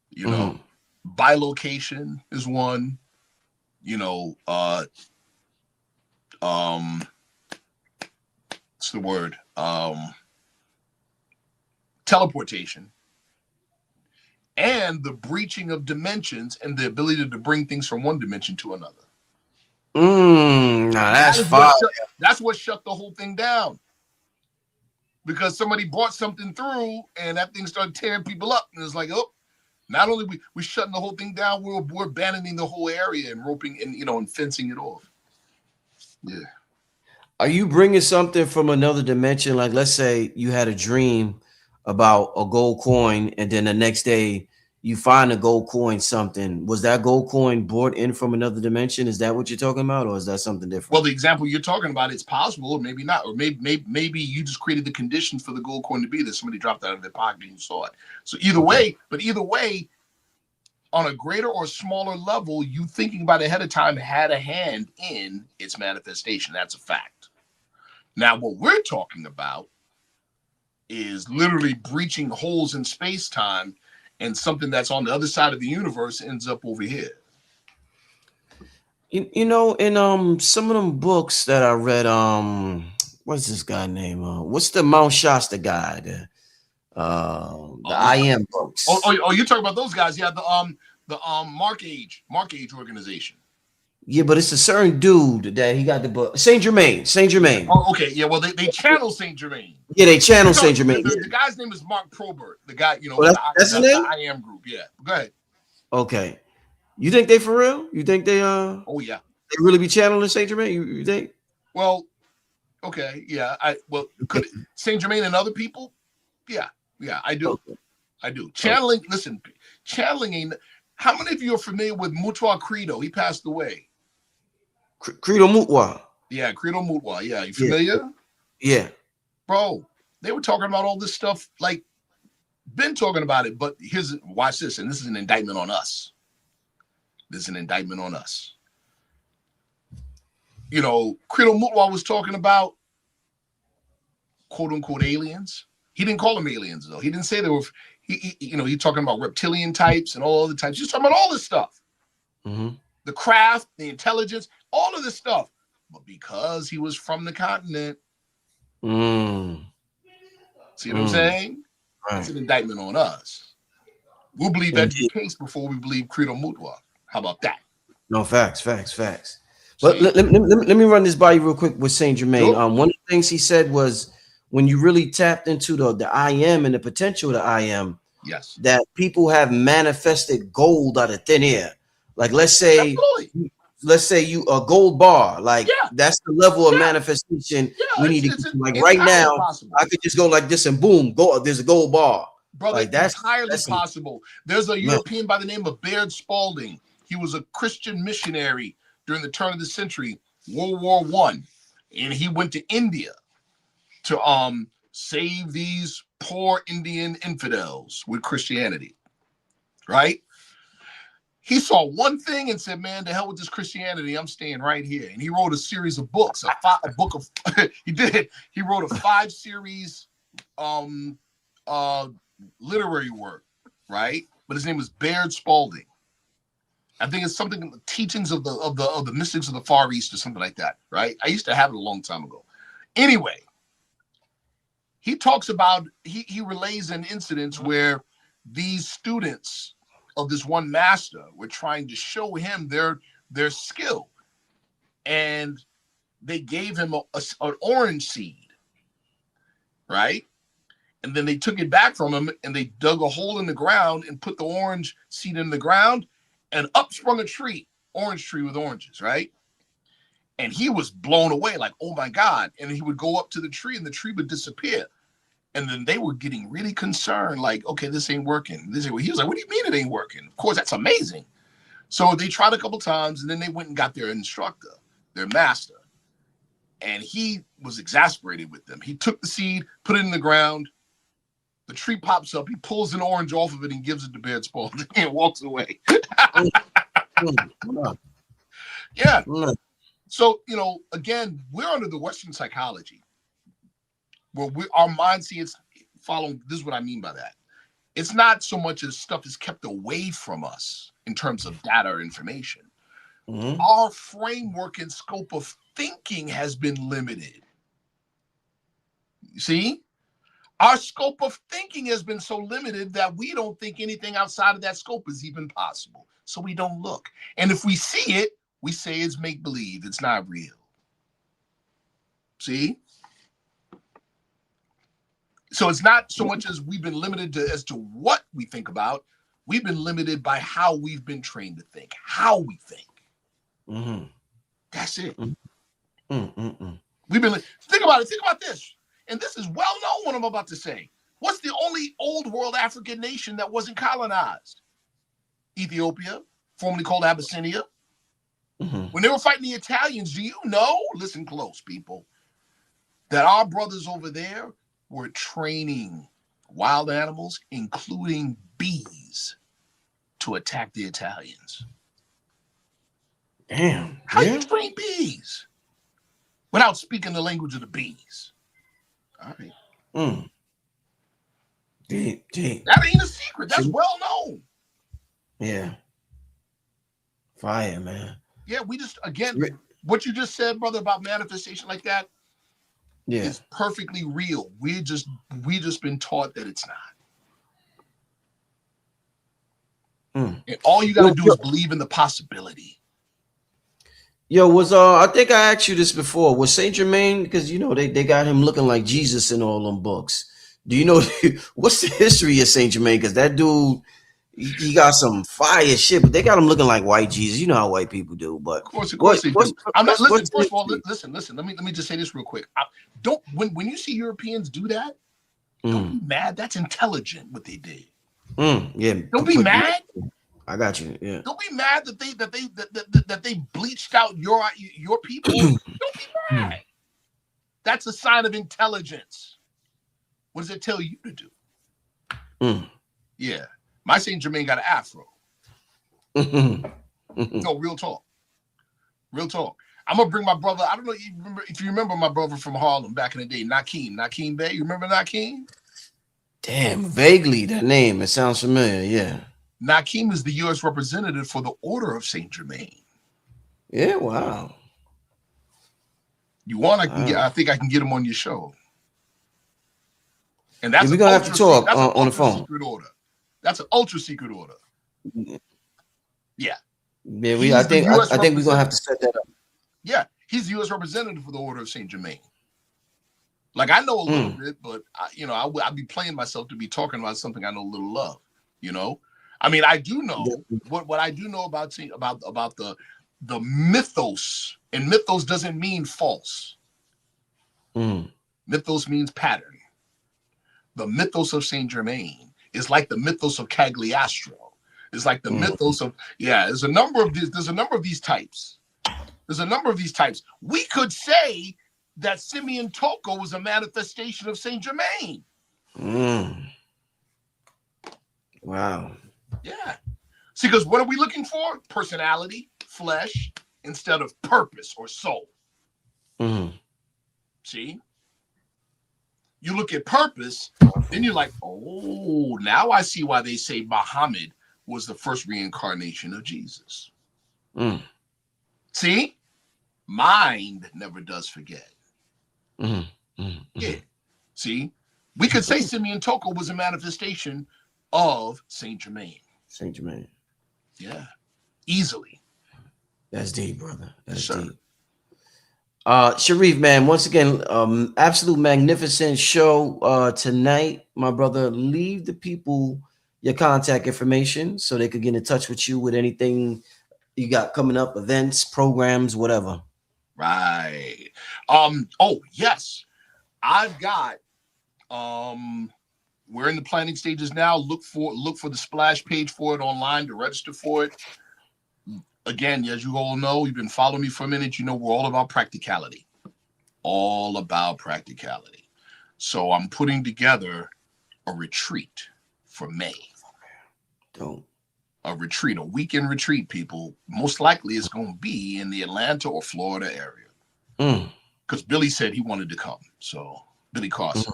You know, bilocation is one. You know, what's the word? Teleportation, and the breaching of dimensions and the ability to bring things from one dimension to another. Now that's fire. That's what shut the whole thing down. Because somebody brought something through and that thing started tearing people up. And it's like, oh, not only we shutting the whole thing down, we're abandoning the whole area and roping and, you know, and fencing it off. Yeah. Are you bringing something from another dimension? Like, let's say you had a dream about a gold coin, and then the next day you find a gold coin something. Was that gold coin brought in from another dimension? Is that what you're talking about, or is that something different? Well, the example you're talking about, it's possible, or maybe not, or maybe you just created the conditions for the gold coin to be there. Somebody dropped out of their pocket and you saw it. So either way, on a greater or smaller level, you thinking about it ahead of time had a hand in its manifestation. That's a fact. Now, what we're talking about is literally breaching holes in space-time, and something that's on the other side of the universe ends up over here. You know, in some of them books that I read, what's this guy name? What's the Mount Shasta guy? The I Am books. Oh, you're talking about those guys? Yeah, the Mark Age organization. Yeah, but it's a certain dude that he got the book. Saint Germain. Oh, okay. Yeah, well, they channel Saint Germain. Yeah, they channel Saint Germain. The guy's name is Mark Probert. The guy, you know, that's his name? The I Am group. Yeah. Go ahead. Okay. You think they for real? You think they Oh yeah. They really be channeling Saint Germain? You think? Well, okay, yeah. Could Saint Germain and other people? Yeah, I do. Okay. I do. Channeling, listen, channeling ain't. How many of you are familiar with Mutwa Credo? He passed away. Credo Mutwa. Yeah, Credo Mutwa. Yeah, you familiar? Yeah. Bro, they were talking about all this stuff, like, been talking about it, but watch this, and this is an indictment on us. You know, Credo Mutwa was talking about quote unquote aliens. He didn't call them aliens, though. He didn't say they were, he talking about reptilian types and all other types. He's talking about all this stuff. The craft, the intelligence, all of this stuff. But because he was from the continent, see what I'm saying? Right. It's an indictment on us. We'll believe every case before we believe Credo Mutwa. How about that? No, facts. But let me run this by you real quick with Saint Germain. Sure. One of the things he said was when you really tapped into the I Am and the potential of the I Am, yes, that people have manifested gold out of thin air. Like let's say you a gold bar, like that's the level of manifestation we need to get. Like right now, possible. I could just go like this and boom, there's a gold bar. Brother, like that's entirely possible. There's a European by the name of Baird Spalding. He was a Christian missionary during the turn of the century, World War I, and he went to India to save these poor Indian infidels with Christianity, right? He saw one thing and said, man, to hell with this Christianity, I'm staying right here. And he wrote a series of books, he wrote a 5-series literary work, right? But his name was Baird Spalding. I think it's something, teachings of the mystics of the Far East or something like that, right? I used to have it a long time ago. Anyway, he talks about, he relays an incident where these students of this one master were trying to show him their skill, and they gave him an orange seed, right? And then they took it back from him and they dug a hole in the ground and put the orange seed in the ground, and up sprung a tree, orange tree with oranges, right? And he was blown away, like, oh my God. And he would go up to the tree and the tree would disappear. And then they were getting really concerned, like, okay, this ain't working. He was like, what do you mean it ain't working? Of course, that's amazing. So they tried a couple times, and then they went and got their instructor, their master. And he was exasperated with them. He took the seed, put it in the ground. The tree pops up. He pulls an orange off of it and gives it to Bear Spalding and walks away. Yeah. So, you know, again, we're under the Western psychology where our mind sees following. This is what I mean by that. It's not so much as stuff is kept away from us in terms of data or information. Mm-hmm. Our framework and scope of thinking has been limited. You see? Our scope of thinking has been so limited that we don't think anything outside of that scope is even possible. So we don't look. And if we see it, we say it's make-believe. It's not real. See? So it's not so much as we've been limited as to what we think about. We've been limited by how we've been trained to think, how we think. Mm-hmm. That's it. Mm-hmm. We've been, think about it. Think about this. And this is well known what I'm about to say. What's the only old world African nation that wasn't colonized? Ethiopia, formerly called Abyssinia. Mm-hmm. When they were fighting the Italians, do you know, listen close, people, that our brothers over there were training wild animals, including bees, to attack the Italians? Damn. How you train bees without speaking the language of the bees? All right. That ain't a secret. That's well known. Yeah. Fire, man. Yeah, we just, again, what you just said, brother, about manifestation like that, is perfectly real. We just been taught that it's not. And all you got to do is believe in the possibility. Yo, I think I asked you this before. Was Saint Germain, because you know they got him looking like Jesus in all them books. Do you know what's the history of Saint Germain? Because that dude, he got some fire shit, but they got him looking like white Jesus. You know how white people do. But of course they do. I'm not listen. First of all, listen. Let me just say this real quick. When you see Europeans do that, don't be mad. That's intelligent what they did. Yeah. Don't be mad. I got you. Yeah. Don't be mad that they bleached out your people. Don't be mad. That's a sign of intelligence. What does it tell you to do? Yeah. My Saint Germain got an afro. No, real talk. Real talk. I'm gonna bring my brother. I don't know if you remember my brother from Harlem back in the day, Nakeem Bey. You remember Nakeem? Damn, vaguely that name. It sounds familiar. Yeah. Nakeem is the U.S. representative for the Order of Saint Germain. Yeah, wow. You want? I think I can get him on your show. And that's we're gonna have to talk on the phone. Secret order. That's an ultra secret order. Yeah. Yeah, I think we're gonna have to set that up. Yeah, he's the U.S. representative for the Order of Saint Germain. Like I know a little bit, but I'd be playing myself to be talking about something I know a little of. You know, I mean, I do know what I do know about the mythos, and mythos doesn't mean false. Mythos means pattern. The mythos of Saint Germain is like the mythos of Cagliostro. It's like the mythos of There's a number of these types. We could say that Simeon Toko was a manifestation of Saint Germain. Wow. Yeah. See, because what are we looking for? Personality, flesh, instead of purpose or soul. See? You look at purpose, then you're like, oh, now I see why they say Muhammad was the first reincarnation of Jesus. See? Mind never does forget. Yeah. See? We could say Simeon Toko was a manifestation of Saint Germain. Saint Germain. Yeah. Easily. That's deep, brother. That's deep. Sharif, man, once again, absolute magnificent show tonight, my brother. Leave the people your contact information so they could get in touch with you with anything you got coming up, events, programs, whatever. Right. Oh yes, I've got. We're in the planning stages now. Look for the splash page for it online to register for it. Again, as you all know, you've been following me for a minute. You know we're all about practicality. All about practicality. So I'm putting together a retreat for May. Don't. A retreat, a weekend retreat, people. Most likely it's going to be in the Atlanta or Florida area. Because Billy said he wanted to come. So Billy Carson.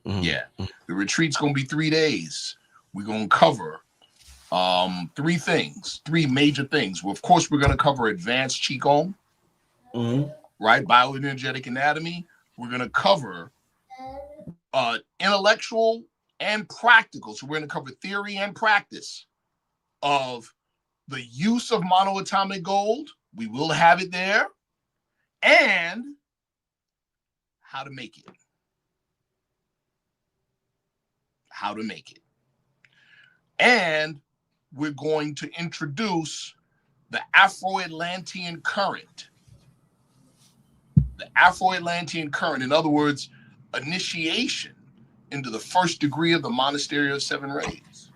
Yeah. The retreat's going to be 3 days. We're going to cover three major things. Well, of course, we're going to cover advanced Qigong, right? Bioenergetic anatomy. We're going to cover intellectual and practical. So we're going to cover theory and practice of the use of monoatomic gold. We will have it there. And how to make it. How to make it. And we're going to introduce the Afro-Atlantean current. The Afro-Atlantean current, in other words, initiation into the first degree of the Monastery of Seven Rays.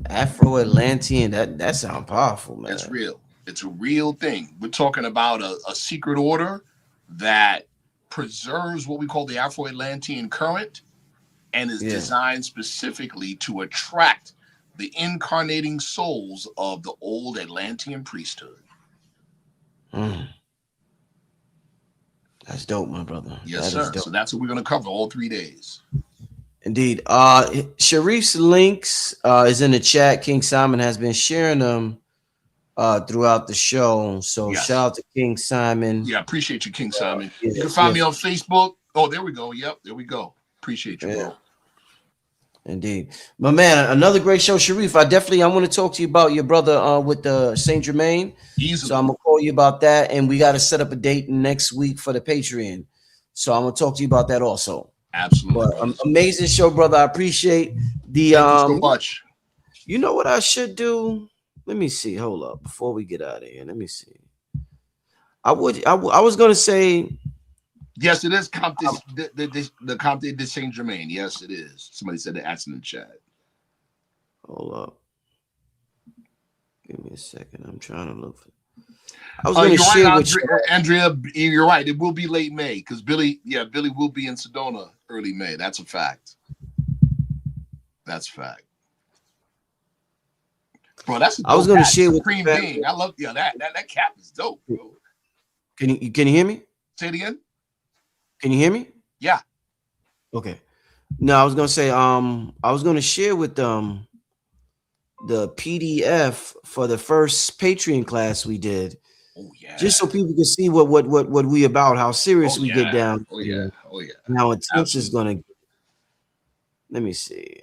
Afro-Atlantean, that sounds powerful, man. That's real. It's a real thing. We're talking about a secret order that preserves what we call the Afro-Atlantean current and is designed specifically to attract the incarnating souls of the old Atlantean priesthood. That's dope, my brother. Yes, sir. So that's what we're going to cover all 3 days. Indeed. Sharif's links is in the chat. King Simon has been sharing them throughout the show. So shout out to King Simon. Yeah, appreciate you, King Simon. You can find me on Facebook. Oh, there we go. Yep, there we go. Appreciate you, bro. Indeed. My man, another great show, Sharif. I want to talk to you about your brother with the Saint Germain. Easily. So I'm going to call you about that. And we got to set up a date next week for the Patreon. So I'm going to talk to you about that also. Absolutely. But, amazing show, brother. I appreciate the Thank you so much. You know what I should do? Let me see. Hold up. Before we get out of here, let me see. I was going to say. Yes, it is the Comte de Saint Germain. Yes, it is. Somebody said the accent in the chat. Hold up. Give me a second. I'm trying to look for. I was going to share with you. Andrea, you're right. It will be late May because Billy will be in Sedona early May. That's a fact. That's a fact. Bro, I was going to share with Supreme Being. I love that cap is dope, bro. Can you hear me? Say it again. Can you hear me? Yeah. Okay. No, I was gonna say I was gonna share with the PDF for the first Patreon class we did. Oh yeah. Just so people can see what we about, how serious we get down. Oh yeah. Oh yeah. And how intense is gonna get. Let me see.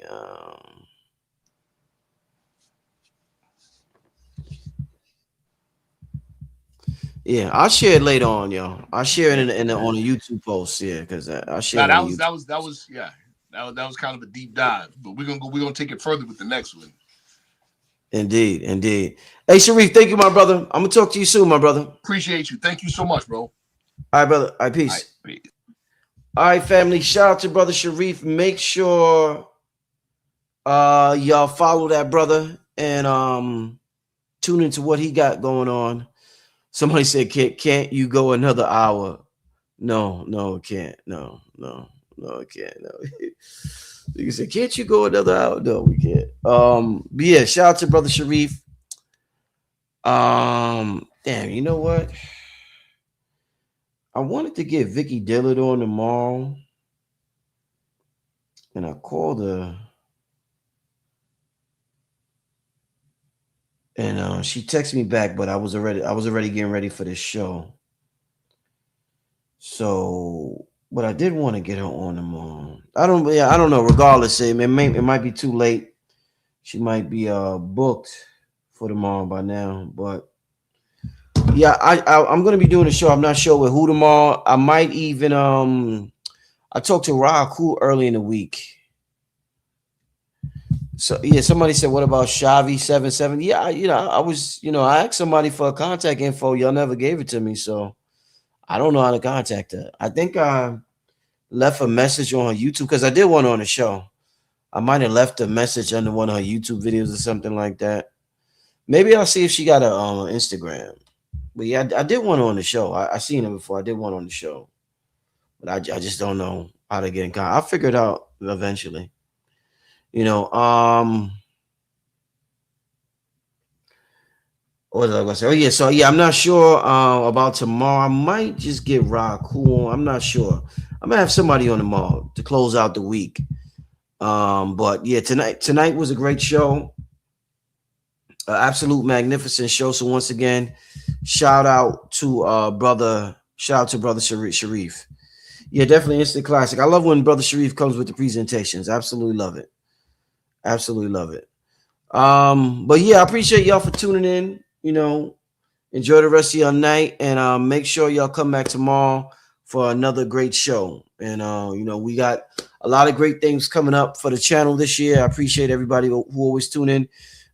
Yeah, I'll share it later on, y'all. I'll share it on a YouTube post, because I'll share. That was kind of a deep dive, but we're gonna take it further with the next one. Indeed. Hey, Sharif, thank you, my brother. I'm gonna talk to you soon, my brother. Appreciate you. Thank you so much, bro. All right, brother. All right, peace. All right, family. Shout out to brother Sharif. Make sure y'all follow that brother and tune into what he got going on. Somebody said, can't you go another hour? No, it can't. No, it can't. No. You said, can't you go another hour? No, we can't. But yeah, shout out to brother Sharif. Damn, you know what? I wanted to get Vicky Dillard on tomorrow. And I called her. And she texted me back, but I was already getting ready for this show. So, but I did want to get her on tomorrow. I don't know. Regardless, it might be too late. She might be booked for tomorrow by now. But Yeah, I'm gonna be doing a show. I'm not sure with who tomorrow. I might even I talked to Raku early in the week. So yeah, somebody said, "What about Shavi 77?" Yeah, I was, I asked somebody for a contact info. Y'all never gave it to me, so I don't know how to contact her. I think I left a message on her YouTube because I did one on the show. I might have left a message under one of her YouTube videos or something like that. Maybe I'll see if she got a Instagram. But yeah, I did one on the show. I seen her before. I did one on the show, but I just don't know how to get in contact. I'll figure it out eventually. What was I gonna say? Oh yeah, so yeah, I'm not sure about tomorrow. I might just get Raku. I'm not sure. I'm gonna have somebody on tomorrow to close out the week. But yeah, tonight was a great show. Absolute magnificent show. So once again, shout out to brother Sharif. Yeah, definitely instant classic. I love when brother Sharif comes with the presentations. Absolutely love it. Absolutely love it. But yeah, I appreciate y'all for tuning in. Enjoy the rest of your night, and make sure y'all come back tomorrow for another great show. And we got a lot of great things coming up for the channel this year. I appreciate everybody who always tune in.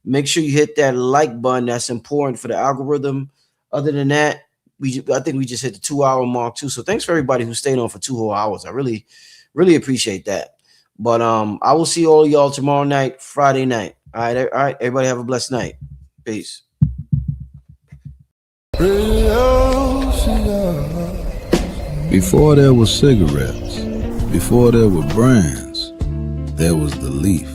Make sure you hit that like button. That's important for the algorithm. Other than that, I think we just hit the 2-hour mark too. So thanks for everybody who stayed on for 2 whole hours. I really, really appreciate that. But I will see all of y'all tomorrow night, Friday night. All right. Everybody have a blessed night. Peace. Before there were cigarettes, before there were brands, there was the leaf.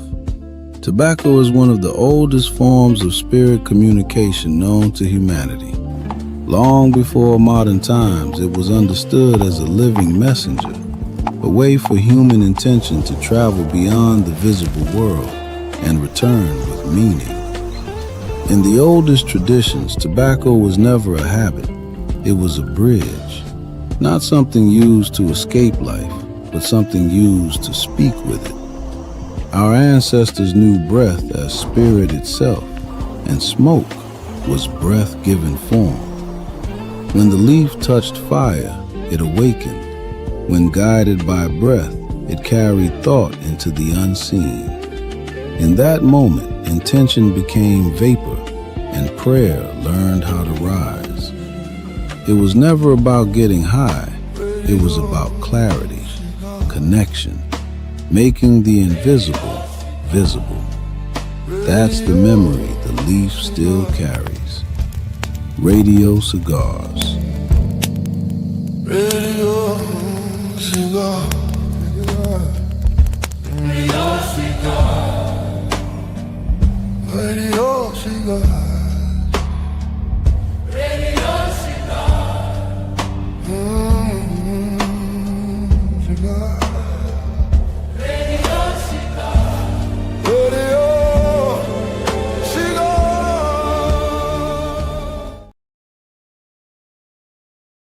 Tobacco is one of the oldest forms of spirit communication known to humanity. Long before modern times, it was understood as a living messenger, a way for human intention to travel beyond the visible world and return with meaning. In the oldest traditions, tobacco was never a habit. It was a bridge, not something used to escape life, but something used to speak with it. Our ancestors knew breath as spirit itself, and smoke was breath-given form. When the leaf touched fire, it awakened. When guided by breath, it carried thought into the unseen. In that moment, intention became vapor, and prayer learned how to rise. It was never about getting high. It was about clarity, connection, making the invisible visible. That's the memory the leaf still carries. Radio Cigars. Radio Cigar. Radio Cigar. Radio Cigar.